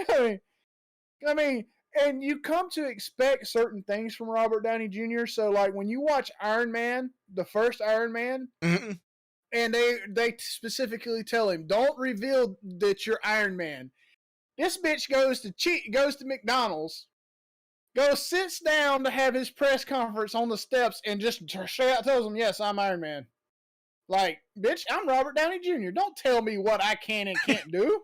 I mean, and you come to expect certain things from Robert Downey Jr. So, like, when you watch Iron Man, the first Iron Man, and they specifically tell him, don't reveal that you're Iron Man. This bitch goes to McDonald's, sits down to have his press conference on the steps, and just straight out tells him, yes, I'm Iron Man. Like, bitch, I'm Robert Downey Jr. Don't tell me what I can and can't do.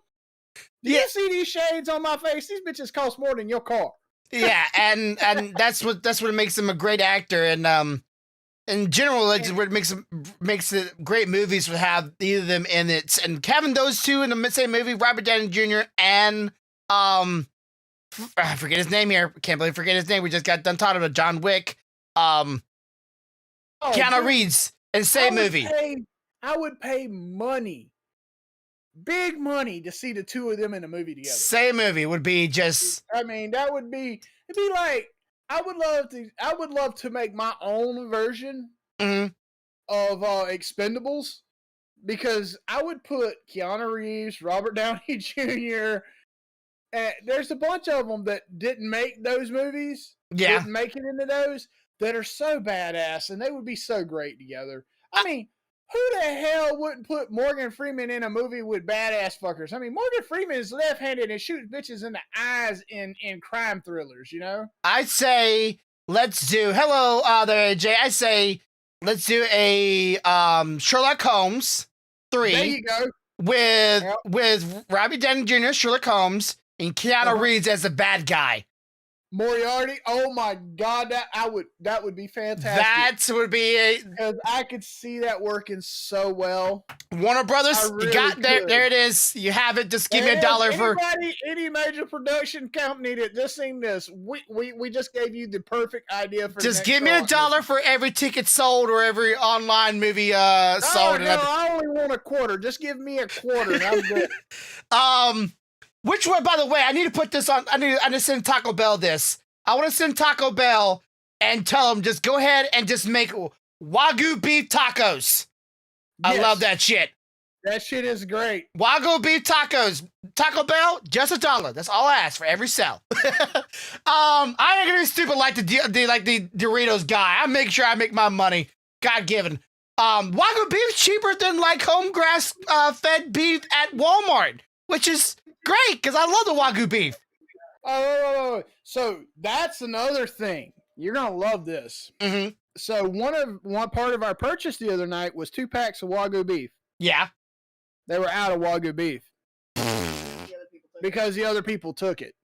Do you see these shades on my face? These bitches cost more than your car. Yeah, and that's what makes him a great actor. And in general, it's what makes it great movies to have either of them in it. And having those two in the same movie, Robert Downey Jr. and I forget his name here. Can't believe I forget his name. We just got done talking about John Wick. Keanu Reeves in the same movie. I would pay money. Big money to see the two of them in a movie together. Same movie would be just. I mean, it'd be like I would love to make my own version of Expendables because I would put Keanu Reeves, Robert Downey Jr. There's a bunch of them that didn't make those movies. Yeah, didn't make it into those that are so badass, and they would be so great together. I mean. Who the hell wouldn't put Morgan Freeman in a movie with badass fuckers? I mean, Morgan Freeman is left-handed and shoots bitches in the eyes in crime thrillers, you know? I'd say let's do. Hello, there, AJ. I say let's do a Sherlock Holmes 3. There you go. With Robbie Downey Jr. Sherlock Holmes and Keanu Reeves as the bad guy. Moriarty. Oh my God, that would be fantastic. That would be because I could see that working so well. Warner Brothers, really you got there. There it is. You have it. Just give me $1 for any major production company that just seen this. We just gave you the perfect idea for. Just give me $1 for every ticket sold or every online movie sold. No, I only want a quarter. Just give me a quarter. And I'm good. Which one, by the way, I need to put this on. I need to send Taco Bell this. I want to send Taco Bell and tell them just go ahead and just make Wagyu beef tacos. I love that shit. That shit is great. Wagyu beef tacos. Taco Bell, just $1. That's all I ask for every sale. I ain't gonna be stupid like the Doritos guy. I make sure I make my money. God given. Wagyu beef is cheaper than like home grass fed beef at Walmart, which is great, because I love the Wagyu beef. Oh, so that's another thing. You're gonna love this. Mm-hmm. So one part of our purchase the other night was 2 packs of Wagyu beef. Yeah. They were out of Wagyu beef because the other people took it.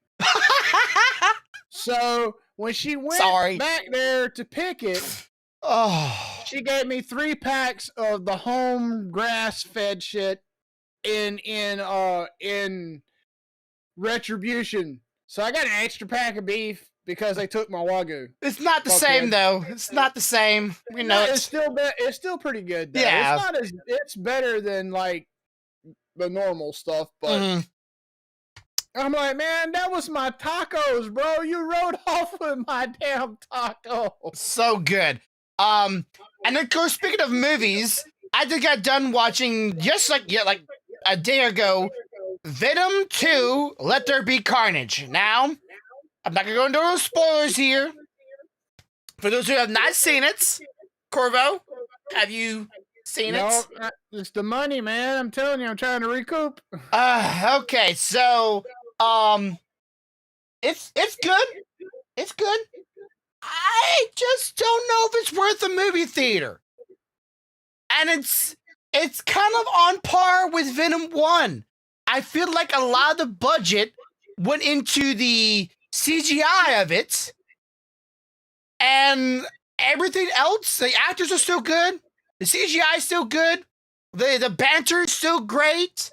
So when she went back there to pick it, she gave me 3 packs of the home grass fed shit in retribution. So I got an extra pack of beef because they took my Wagyu. It's not the same though. It's not the same. We know it's still pretty good though. Yeah. It's better than like the normal stuff, but I'm like, man, that was my tacos, bro. You rode off with my damn tacos. So good. And of course, speaking of movies, I just got done watching just like a day ago, Venom 2, Let There Be Carnage. Now, I'm not going to go into those spoilers here. For those who have not seen it, Corvo, have you seen it? It's the money, man. I'm telling you, I'm trying to recoup. Okay, so, it's good. It's good. I just don't know if it's worth a movie theater. And it's kind of on par with Venom 1. I feel like a lot of the budget went into the CGI of it. And everything else, the actors are still good. The CGI is still good. The banter is still great.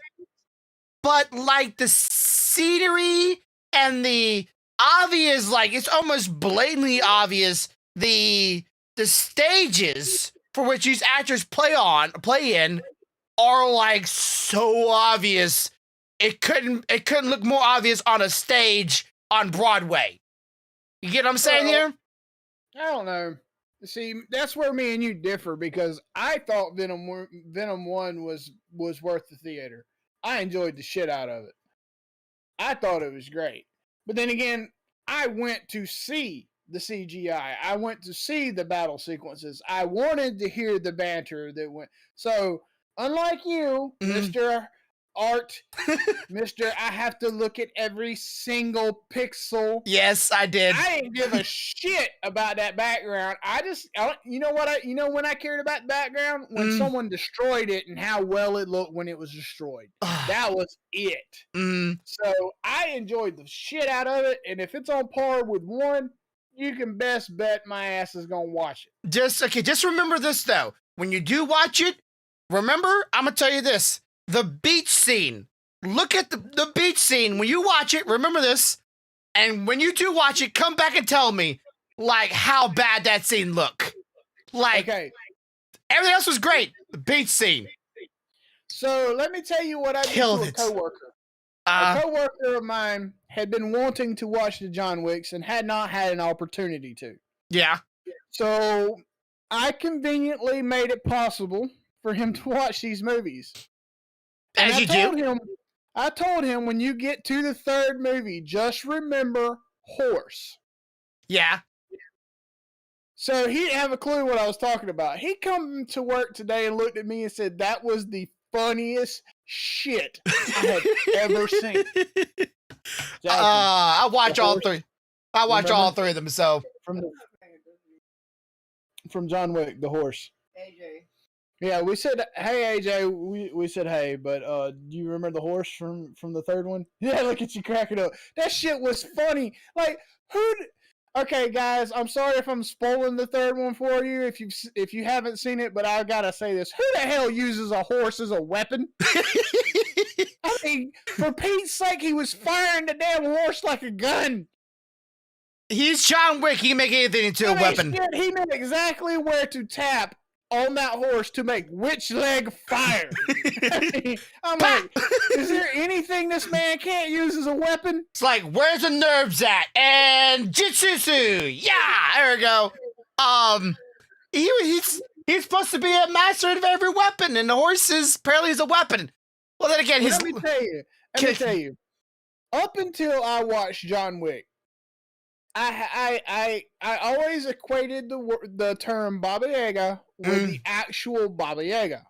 But like the scenery and the obvious, like it's almost blatantly obvious, the stages for which these actors play in are like so obvious. It couldn't look more obvious on a stage on Broadway. You get what I'm saying here? I don't know. See, that's where me and you differ because I thought Venom 1 was worth the theater. I enjoyed the shit out of it. I thought it was great. But then again, I went to see the CGI. I went to see the battle sequences. I wanted to hear the banter that went. So, unlike you, Mr. Art, I have to look at every single pixel. Yes, I did. I didn't give a shit about that background. You know when I cared about the background? When someone destroyed it and how well it looked when it was destroyed. That was it. So I enjoyed the shit out of it, and if it's on par with 1, you can best bet my ass is gonna watch it. Just remember this though. When you do watch it, remember, I'm gonna tell you this. The beach scene. Look at the beach scene. When you watch it, remember this. And when you do watch it, come back and tell me, like, how bad that scene looked. Like, everything else was great. The beach scene. So, let me tell you what I did to a coworker. A coworker of mine had been wanting to watch the John Wicks and had not had an opportunity to. Yeah. So, I conveniently made it possible for him to watch these movies. As you do. I told him when you get to the 3rd movie, just remember horse. Yeah. So he didn't have a clue what I was talking about. He come to work today and looked at me and said, that was the funniest shit I have ever seen. I watch all 3. I watch all 3 of them, so. from John Wick, the horse. AJ. Yeah, we said hey AJ. We said hey, but do you remember the horse from the third one? Yeah, look at you cracking up. That shit was funny. Like Okay, guys, I'm sorry if I'm spoiling the third one for you if you haven't seen it, but I gotta say this: who the hell uses a horse as a weapon? I mean, for Pete's sake, he was firing the damn horse like a gun. He's John Wick. He can make anything into a weapon. Shit, he knew exactly where to tap on that horse to make which leg fire. I'm like, is there anything this man can't use as a weapon? It's like, where's the nerves at? And Jitsusu. Yeah, there we go. He's supposed to be a master of every weapon, and the horse is apparently is a weapon. Well, then again, Let me tell you. Up until I watched John Wick, I always equated the term Baba Yaga with the actual Baba Yaga.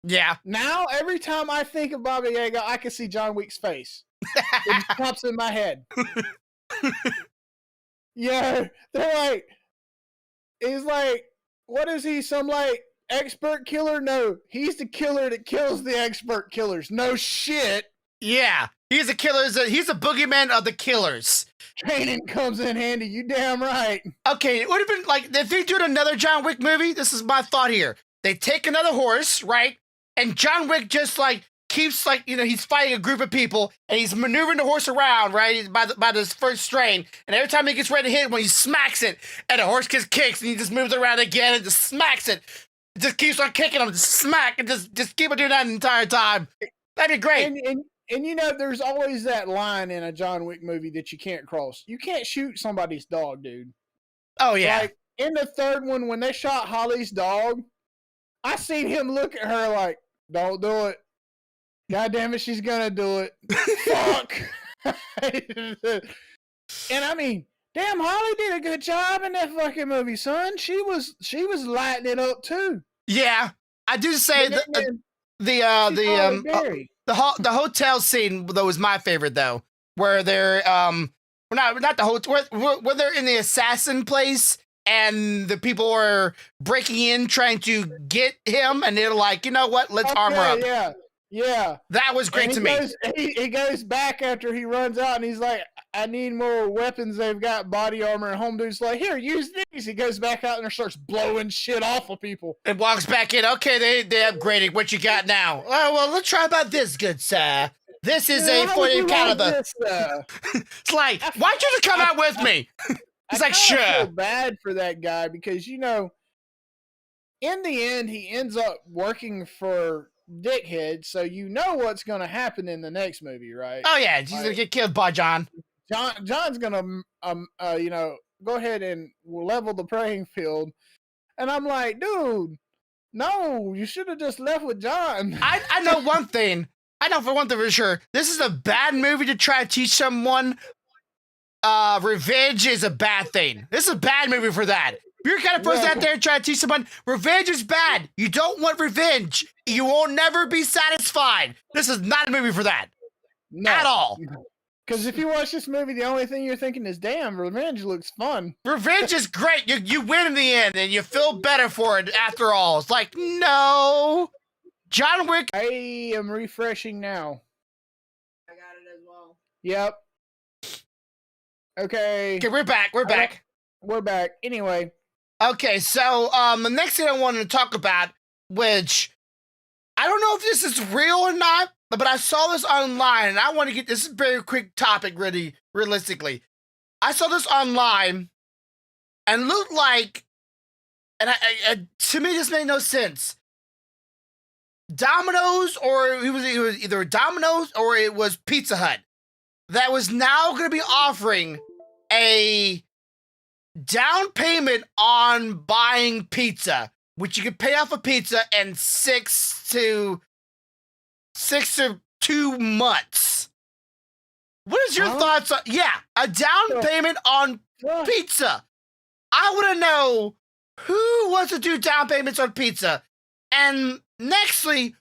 Yeah. Now, every time I think of Baba Yaga, I can see John Wick's face. It just pops in my head. Yeah, they're like, he's like, what is he? Some like expert killer? No, he's the killer that kills the expert killers. No shit. Yeah, he's a killer. He's a boogeyman of the killers. Training comes in handy. You damn right. Okay, it would have been like if they did another John Wick movie. This is my thought here. They take another horse, right? And John Wick just like keeps like he's fighting a group of people and he's maneuvering the horse around, right? By this first strain, and every time he gets ready to hit when he smacks it, and the horse gets kicks and he just moves around again and just smacks it. It just keeps on kicking him, just smack, and just keep on doing that the entire time. That'd be great. And there's always that line in a John Wick movie that you can't cross. You can't shoot somebody's dog, dude. Oh, yeah. Like, in the third one, when they shot Holly's dog, I seen him look at her like, don't do it. God damn it, she's gonna do it. Fuck. And I mean, damn, Holly did a good job in that fucking movie, son. She was lighting it up, too. Yeah. I do say the hotel scene though was my favorite though, where they're not the hotel where they're in the assassin place and the people are breaking in trying to get him and they're like, you know what, let's armor up. Yeah. That was great to me. He goes back after he runs out and he's like, I need more weapons. They've got body armor, and home dude's like, here, use these. He goes back out and starts blowing shit off of people. And walks back in. Okay, they upgraded. What you got now? Oh, well, let's try about this, good sir. This is a 40 caliber. It's like, why'd you just come out with me? He's like, sure. I feel bad for that guy because, in the end, he ends up working for Dickhead, so you know what's going to happen in the next movie, right? Oh, yeah. He's going to get killed by John. John's going to, go ahead and level the playing field. And I'm like, dude, no, you should have just left with John. I know one thing. I know for one thing for sure. This is a bad movie to try to teach someone revenge is a bad thing. This is a bad movie for that. If you're the kind of person out there trying to teach someone revenge is bad, you don't want revenge. You will never be satisfied. This is not a movie for that. No. At all. Because if you watch this movie, the only thing you're thinking is, damn, revenge looks fun. Revenge is great. You win in the end, and you feel better for it after all. It's like, no. John Wick. I am refreshing now. I got it as well. Yep. Okay, we're back. We're back. Anyway. Okay, so the next thing I wanted to talk about, which I don't know if this is real or not, but I saw this online, and I want to get this is a very quick topic, really, realistically. I saw this online, and looked like, and I to me this made no sense. Domino's, or it was either Domino's or it was Pizza Hut, that was now going to be offering a down payment on buying pizza, which you could pay off a pizza in 6 to 2 months. What is your thoughts on, a down payment on pizza? I want to know who wants to do down payments on pizza. And nextly,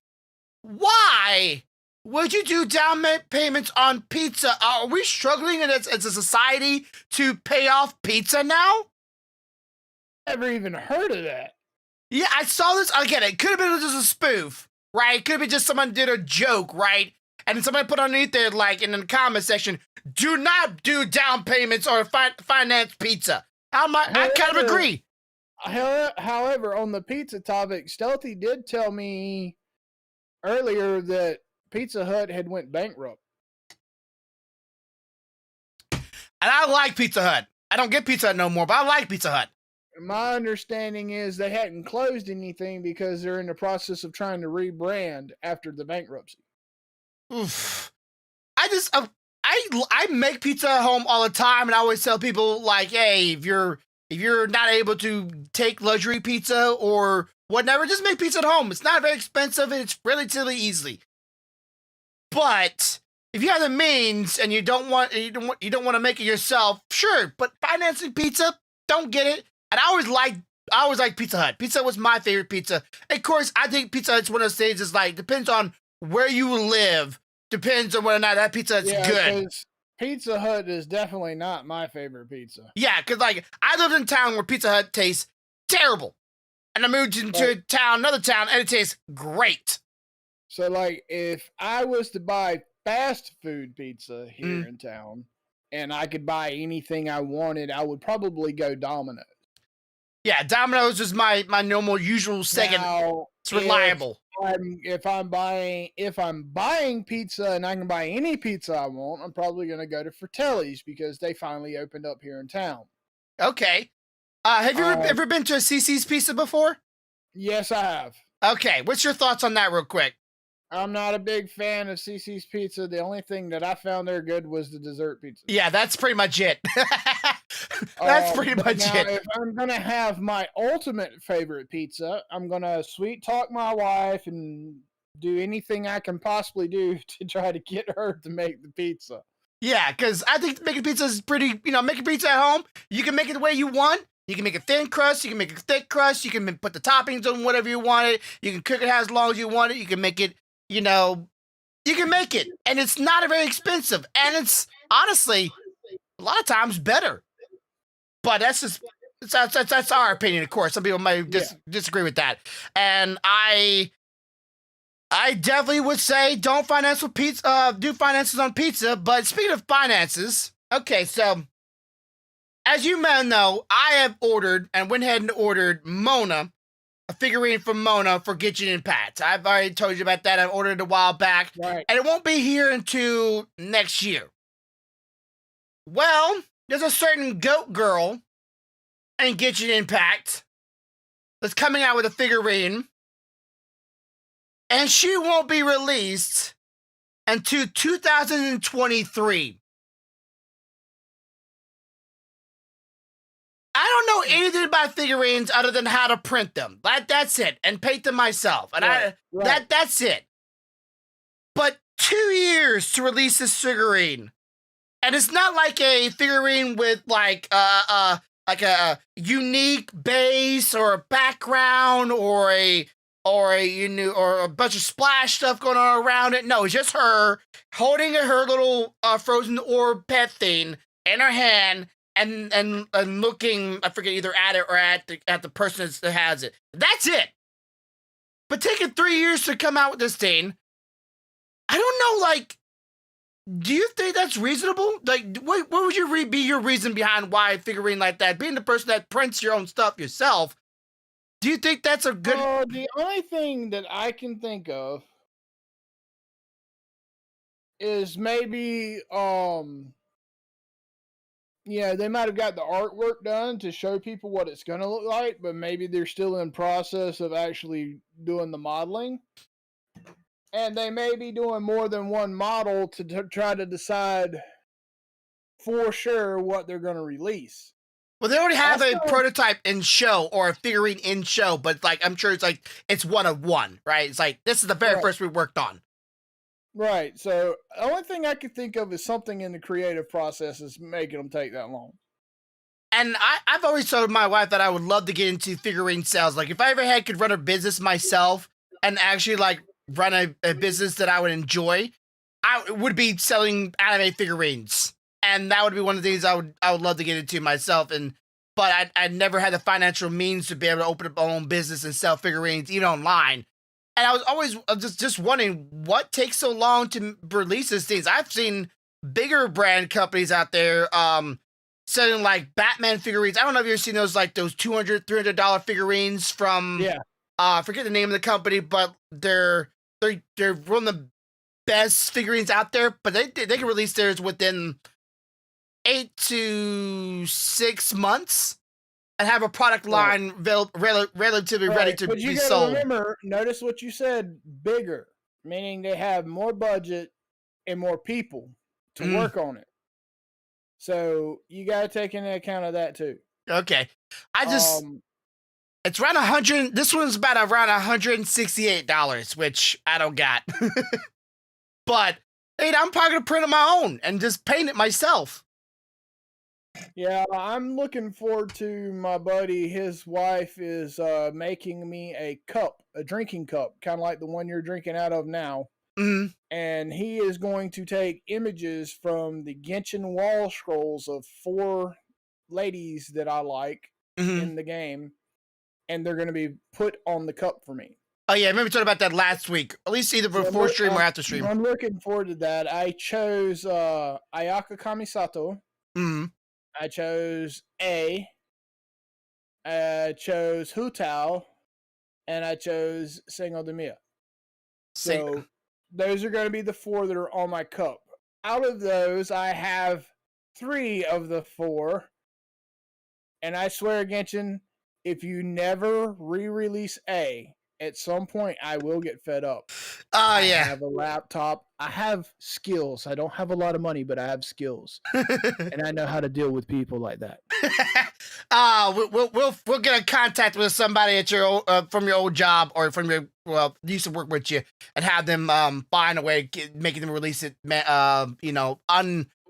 why would you do down payments on pizza? Are we struggling as a society to pay off pizza now? never even heard of that. Yeah, I saw this. Again, it could have been just a spoof, right? It could have been just someone did a joke, right? And then somebody put underneath there, like in the comment section, do not do down payments or finance pizza. I kind of agree. However, on the pizza topic, Stealthy did tell me earlier that Pizza Hut had went bankrupt. And I like Pizza Hut. I don't get Pizza Hut no more, but I like Pizza Hut. My understanding is they hadn't closed anything because they're in the process of trying to rebrand after the bankruptcy. Oof. I make pizza at home all the time, and I always tell people like, hey, if you're not able to take luxury pizza or whatever, just make pizza at home. It's not very expensive and it's relatively easy. But if you have the means and you don't want to make it yourself, sure. But financing pizza, don't get it. And I always like Pizza Hut. Pizza was my favorite pizza. Of course, I think Pizza Hut's one of those things is like depends on where you live. Depends on whether or not that pizza is good. Pizza Hut is definitely not my favorite pizza. Yeah, because like I lived in a town where Pizza Hut tastes terrible, and I moved into another town, and it tastes great. So, like, if I was to buy fast food pizza here in town, and I could buy anything I wanted, I would probably go Domino's. Yeah, Domino's is my normal usual second. Now, it's reliable. If I'm buying pizza and I can buy any pizza I want, I'm probably going to go to Fratelli's because they finally opened up here in town. Okay. Have you ever been to a CC's Pizza before? Yes, I have. Okay, what's your thoughts on that real quick? I'm not a big fan of CC's Pizza. The only thing that I found there good was the dessert pizza. Yeah, that's pretty much it. That's pretty much it. If I'm going to have my ultimate favorite pizza, I'm going to sweet talk my wife and do anything I can possibly do to try to get her to make the pizza. Yeah, because I think making pizza is pretty, making pizza at home, you can make it the way you want. You can make a thin crust, you can make a thick crust, you can put the toppings on whatever you want it, you can cook it as long as you want it, you can make it, you can make it. And it's not very expensive. And it's honestly a lot of times better. But that's our opinion, of course. Some people might disagree with that. And I definitely would say don't finance with pizza, do finances on pizza. But speaking of finances, okay, so as you may know, I have ordered and went ahead and ordered Mona, a figurine from Mona for Genshin Impact. I've already told you about that. I ordered it a while back, and it won't be here until next year. Well, there's a certain goat girl in Genshin Impact that's coming out with a figurine, and she won't be released until 2023. I don't know anything about figurines other than how to print them. That's it, and paint them myself, and that's it. But 2 years to release this figurine, and it's not like a figurine with like a unique base or a background or a bunch of splash stuff going on around it. No, it's just her holding her little frozen orb pet thing in her hand. And looking, I forget, either at it or at the person that has it. That's it. But taking 3 years to come out with this thing, I don't know. Like, do you think that's reasonable? Like, what would be your reason behind why a figurine like that? Being the person that prints your own stuff yourself, do you think that's a good? The only thing that I can think of is maybe yeah, they might have got the artwork done to show people what it's going to look like, but maybe they're still in process of actually doing the modeling. And they may be doing more than one model to try to decide for sure what they're going to release. Well, they already have a prototype in show or a figurine in show, but like I'm sure it's one of one, right? It's like this is the very first we worked on. Right. So the only thing I can think of is something in the creative process is making them take that long. And I've always told my wife that I would love to get into figurine sales. Like if I ever could run a business myself and actually like run a business that I would enjoy, I would be selling anime figurines. And that would be one of the things I would love to get into myself. but I never had the financial means to be able to open up my own business and sell figurines, even online. And I was always just wondering what takes so long to release these things. I've seen bigger brand companies out there selling like Batman figurines. I don't know if you've ever seen those $200, $300 figurines from I forget the name of the company, but they're one of the best figurines out there. But they can release theirs within 8 to 6 months. And have a product line relatively ready to be sold. Remember, notice what you said, bigger, meaning they have more budget and more people to work on it. So you got to take into account of that too. Okay. It's around 100. This one's about around $168, which I don't got. But hey, I'm probably going to print it my own and just paint it myself. Yeah, I'm looking forward to my buddy. His wife is making me a drinking cup, kind of like the one you're drinking out of now. Mm-hmm. And he is going to take images from the Genshin wall scrolls of 4 ladies that I like in the game, and they're going to be put on the cup for me. Oh, yeah, I remember talking about that last week, at least either before stream or after stream. I'm looking forward to that. I chose Ayaka Kamisato. Mm-hmm. I chose A. I chose Hu Tao, and I chose Sengo Demiya. So those are going to be the 4 that are on my cup. Out of those, I have 3 of the 4. And I swear, Genshin, if you never re-release A, at some point I will get fed up. I have a laptop. I have skills. I don't have a lot of money, but I have skills. And I know how to deal with people like that. We'll get in contact with somebody at your from your old job or from your used to work with you and have them find a way making them release it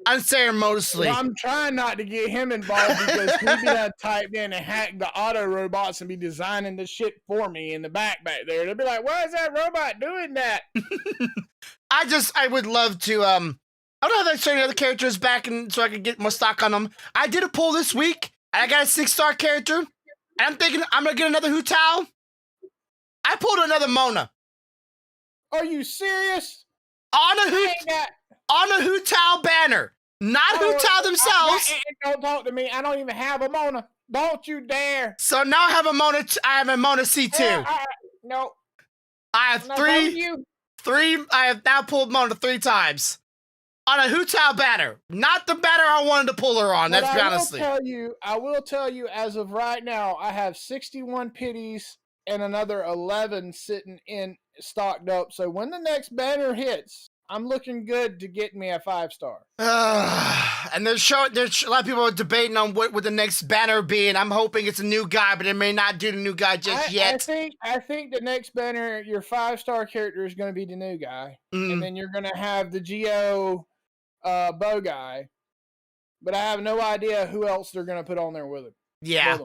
unceremoniously. Well, I'm trying not to get him involved because he'd be able to type in and hack the auto robots and be designing the shit for me in the back there. They'll be like, why is that robot doing that? I would love to I don't know if I certain other characters back and so I can get more stock on them. I did a poll this week and I got a 6-star character and I'm thinking I'm gonna get another Hu Tao. I pulled another Mona. Are you serious? On a Hu Tao banner. Not Hu Tao themselves. Don't talk to me. I don't even have a Mona. Don't you dare. So now I have a Mona. I have a Mona C2. No. I have three. I have now pulled Mona 3 times on a Hu Tao banner. Not the banner I wanted to pull her on. Let's be honest. I will tell you, as of right now, I have 61 pities and another 11 sitting in stocked up. So when the next banner hits, I'm looking good to get me a 5-star. And there's a lot of people debating on what would the next banner be, and I'm hoping it's a new guy, but it may not do the new guy just yet. I think the next banner, your 5-star character is going to be the new guy, and then you're going to have the Geo bow guy, but I have no idea who else they're going to put on there with him. Yeah,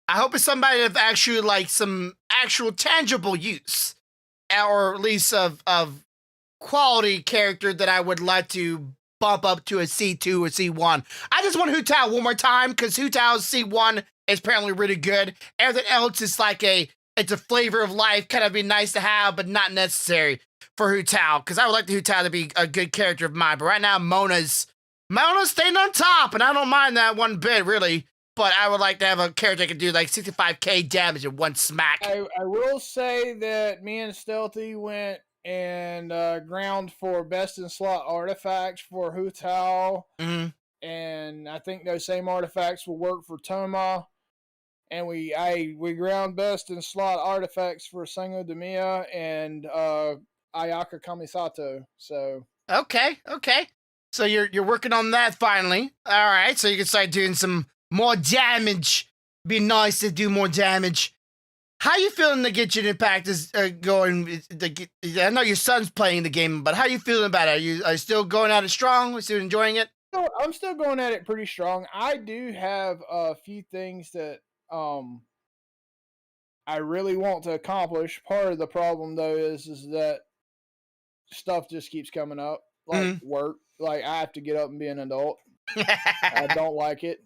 I hope it's somebody that actually like some actual tangible use, or at least of quality character that I would like to bump up to a C2 or C1. I just want Hu Tao one more time because Hu Tao's C1 is apparently really good. Everything else is it's a flavor of life, kind of be nice to have, but not necessary for Hu Tao because I would like the Hu Tao to be a good character of mine. But right now, Mona's staying on top, and I don't mind that one bit really. But I would like to have a character that can do like 65k damage in one smack. I will say that me and Stealthy went and ground for best in slot artifacts for Hu Tao. Mm-hmm. And I think those same artifacts will work for Toma. And we ground best in slot artifacts for Sengo Demiya and Ayaka Kamisato. So okay. So you're working on that finally. All right, so you can start doing some more damage. Be nice to do more damage. How you feeling the Genshin Impact is going? I know your son's playing the game, but how you feeling about it? Are you still going at it strong? Are you still enjoying it? I'm still going at it pretty strong. I do have a few things that I really want to accomplish. Part of the problem though is that stuff just keeps coming up, like work. Like I have to get up and be an adult. I don't like it.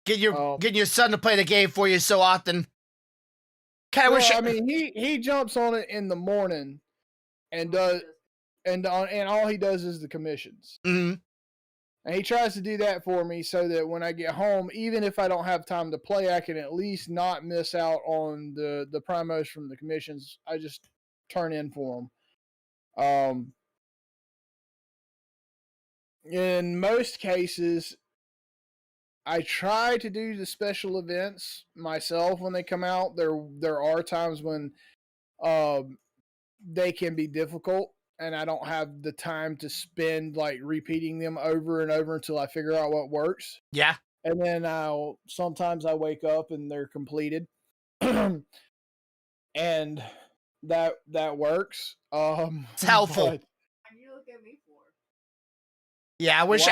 getting your son to play the game for you so often. Kind of wish. I mean, he jumps on it in the morning, and does and all he does is the commissions. Mm-hmm. And he tries to do that for me so that when I get home, even if I don't have time to play, I can at least not miss out on the primos from the commissions. I just turn in for them. In most cases, I try to do the special events myself when they come out. There are times when they can be difficult, and I don't have the time to spend like repeating them over and over until I figure out what works. Yeah. And then sometimes I wake up and they're completed. And that works. It's helpful. Why do you look at me for? Yeah, I wish.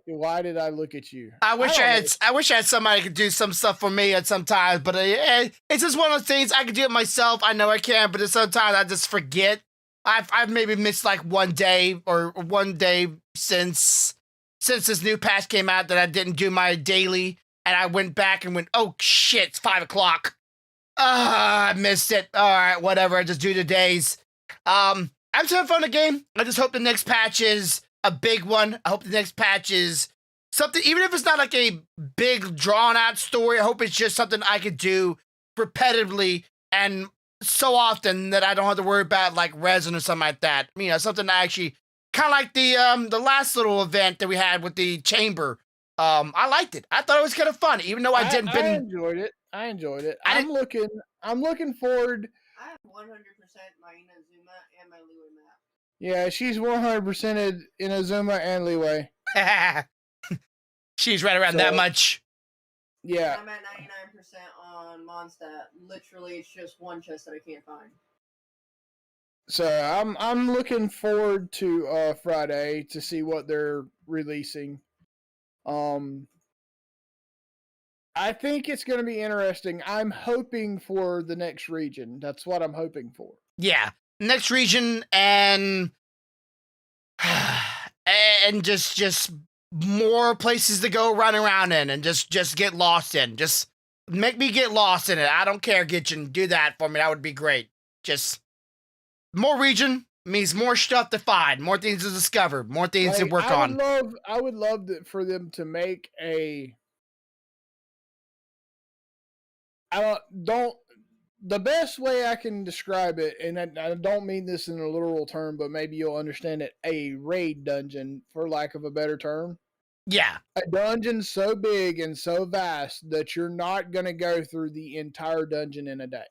Why did I look at you? I wish I had somebody who could do some stuff for me at some times, but it's just one of those things. I could do it myself. I know I can, but sometimes I just forget. I've maybe missed like one day since this new patch came out that I didn't do my daily, and I went back and went, oh shit, it's 5:00. I missed it. All right, whatever. I just do the days. I'm just having fun with the game. I just hope the next patch is a big one. I hope the next patch is something, even if it's not like a big drawn out story. I hope it's just something I could do repetitively and so often that I don't have to worry about like resin or something like that. You know, something I actually kind of like the last little event that we had with the chamber. I liked it. I thought it was kind of fun, even though I enjoyed it. I'm looking forward. I have 100% my Inazuma and my Lua map. Yeah, she's 100%ed Inazuma and Leeway. She's right around that much. Yeah. I'm at 99% on Mondstadt. Literally, it's just one chest that I can't find. So I'm looking forward to Friday to see what they're releasing. I think it's going to be interesting. I'm hoping for the next region. That's what I'm hoping for. Yeah, next region and just more places to go run around in and just get lost in. Just make me get lost in it. I don't care, Gitchin. Do that for me. That would be great. Just more region means more stuff to find, more things to discover, more things to work on. I would love for them to make a. The best way I can describe it, and I don't mean this in a literal term, but maybe you'll understand it, a raid dungeon, for lack of a better term. Yeah. A dungeon so big and so vast that you're not going to go through the entire dungeon in a day.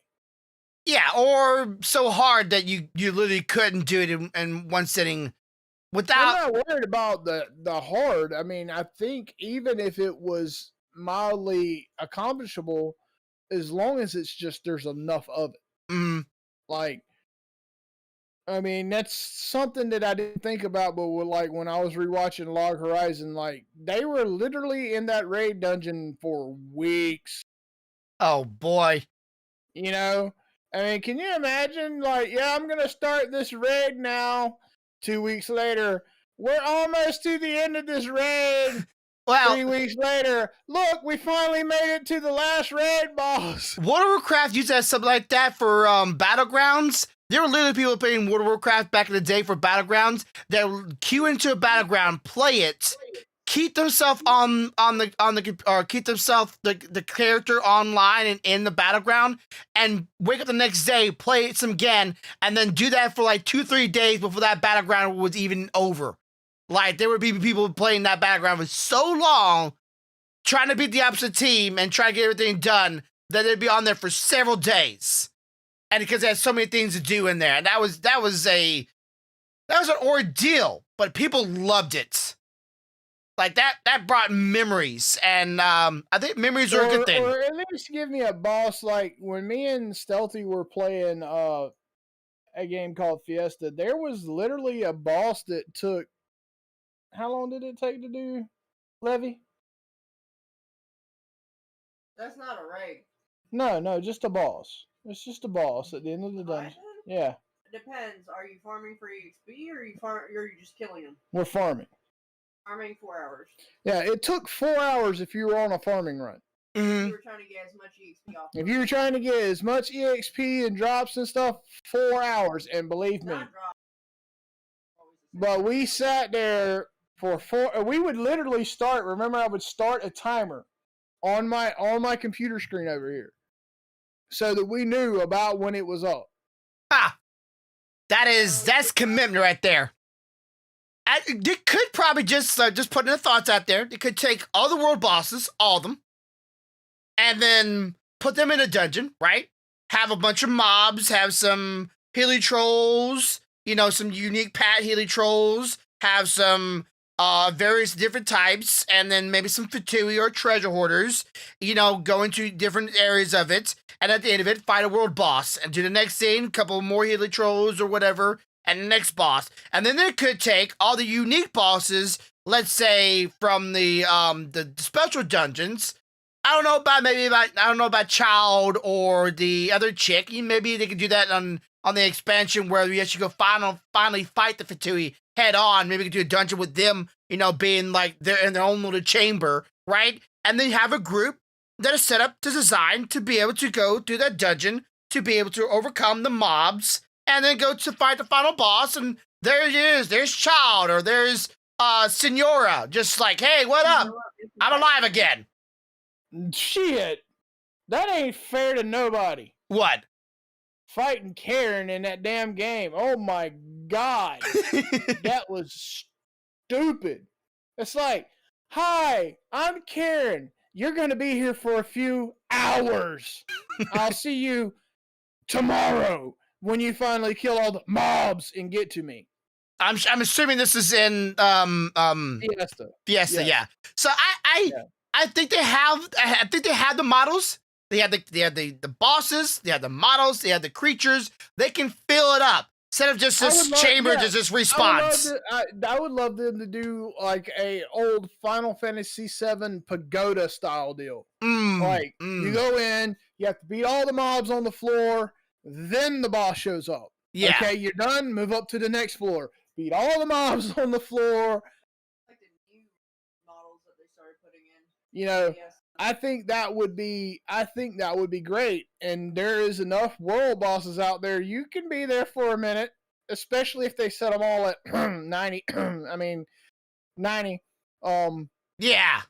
Yeah, or so hard that you literally couldn't do it in one sitting without... I'm not worried about the hard. I mean, I think even if it was mildly accomplishable, as long as it's just there's enough of it. Mm. Like, I mean, that's something that I didn't think about, but like when I was rewatching Log Horizon, like they were literally in that raid dungeon for weeks. Oh boy. You know? I mean, can you imagine? Like, yeah, I'm gonna start this raid now. 2 weeks later, we're almost to the end of this raid. Well, 3 weeks later, look, we finally made it to the last raid boss. World of Warcraft used to have something like that for Battlegrounds. There were literally people playing World of Warcraft back in the day for Battlegrounds that would queue into a battleground, play it, keep themselves keep themselves the character online and in the battleground, and wake up the next day, play it some again, and then do that for like 2-3 days before that battleground was even over. Like, there would be people playing that battleground for so long, trying to beat the opposite team and trying to get everything done, that they'd be on there for several days. And because they had so many things to do in there. And that was an ordeal, but people loved it. Like, that brought memories. And I think memories are a good thing. Or at least give me a boss. Like, when me and Stealthy were playing a game called Fiesta, there was literally a boss that took... How long did it take to do, Levy? That's not a raid. No, just a boss. It's just a boss at the end of the dungeon. Yeah. It depends. Are you farming for EXP or are you just killing them? We're farming. Farming 4 hours. Yeah, it took 4 hours if you were on a farming run. Mm-hmm. You were trying to get as much EXP off. If you were trying to get as much EXP and drops and stuff, 4 hours, and believe me. But we sat there for 4. We would literally start. Remember, I would start a timer on my computer screen over here, so that we knew about when it was up. That's commitment right there. They could probably just put in the thoughts out there. They could take all the world bosses, all of them, and then put them in a dungeon, right? Have a bunch of mobs, have some Healy trolls, some unique pat Healy trolls, have some various different types, and then maybe some Fatui or treasure hoarders, go into different areas of it, and at the end of it, fight a world boss, and do the next scene, a couple more Healy trolls or whatever, and the next boss. And then they could take all the unique bosses, let's say from the special dungeons. I don't know about Child or the other chick. Maybe they could do that on the expansion where we actually go finally fight the Fatui head on. Maybe we could do a dungeon with them, being like they're in their own little chamber, right? And then you have a group that is set up to design to be able to go through that dungeon, to be able to overcome the mobs, and then go to fight the final boss, and there it is. There's Child, or there's Senora, just like, hey, what up? I'm alive again. Shit, that ain't fair to nobody. What? Fighting Karen in that damn game. Oh my God. That was stupid. It's like, hi, I'm Karen. You're going to be here for a few hours. I'll see you tomorrow when you finally kill all the mobs and get to me. I'm assuming this is in Fiesta, yeah. So I think they have the models. They had the bosses, they had the models, they had the creatures. They can fill it up. Instead of just this chamber just response. I would love them to do like a old Final Fantasy VII pagoda style deal. You go in, you have to beat all the mobs on the floor, then the boss shows up. Yeah. Okay, you're done, move up to the next floor. Beat all the mobs on the floor. Like the new models that they started putting in. Yes. I think that would be great. And there is enough world bosses out there. You can be there for a minute, especially if they set them all at 90. 90. Yeah.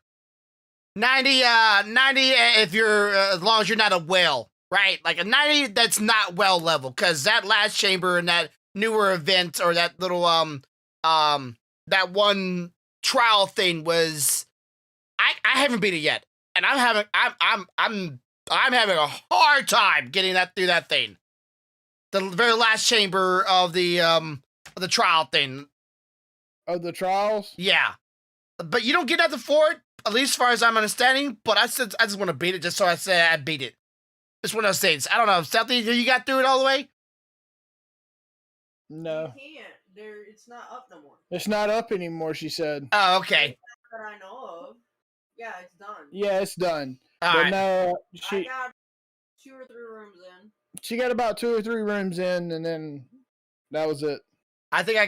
90 if you're as long as you're not a whale, right? Like a 90 that's not well level, because that last chamber and that newer event, or that little that one trial thing was I haven't beat it yet. And I'm having a hard time getting that through that thing. The very last chamber of the trial thing. Of the trials? Yeah. But you don't get nothing for it, at least as far as I'm understanding. But I just want to beat it, just so I say I beat it. It's one of those things. I don't know. Stealthy, you got through it all the way? No. You can't. It's not up no more. It's not up anymore, she said. Oh, okay. That I know of. Yeah, it's done. Yeah, it's done. All but right. No, I got 2 or 3 rooms in. She got about 2 or 3 rooms in, and then that was it. I think I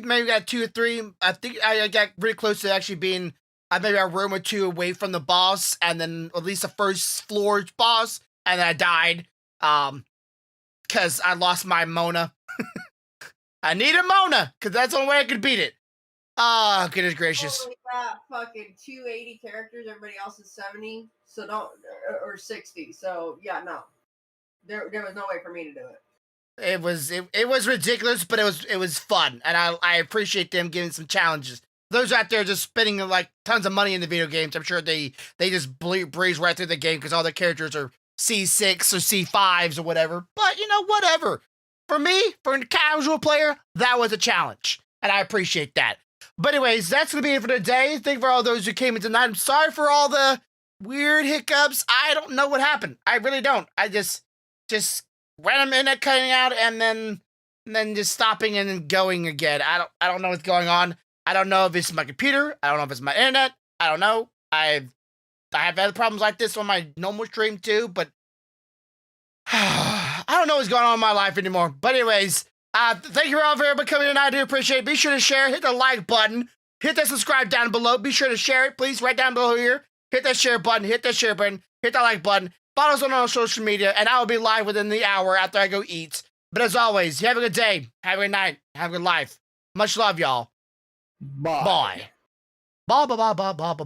maybe got 2 or 3. I think I got really close to actually being maybe a room or 2 away from the boss, and then at least the first floor boss, and then I died because I lost my Mona. I need a Mona because that's the only way I could beat it. Oh, goodness gracious. Only got fucking 280 characters. Everybody else is 70, so don't, or 60. So yeah, no, there was no way for me to do it. It was ridiculous, but it was fun, and I appreciate them giving some challenges. Those out there just spending like tons of money in the video games, I'm sure they just breeze right through the game because all their characters are C6 or C5s or whatever. But whatever. For me, for a casual player, that was a challenge, and I appreciate that. But anyways, that's going to be it for today. Thank you for all those who came in tonight. I'm sorry for all the weird hiccups. I don't know what happened. I really don't. I just random internet cutting out and then just stopping and then going again. I don't know what's going on. I don't know if it's my computer. I don't know if it's my internet. I don't know. I have had problems like this on my normal stream too, but I don't know what's going on in my life anymore. But anyways, Thank you all for coming in. I do appreciate it. Be sure to share. Hit the like button. Hit that subscribe down below. Be sure to share it, please, right down below here. Hit that share button. Hit that share button. Hit that like button. Follow us on all social media, and I will be live within the hour after I go eat. But as always, you have a good day. Have a good night. Have a good life. Much love, y'all. Bye. Bye. Bye, bye, bye, bye, bye, bye.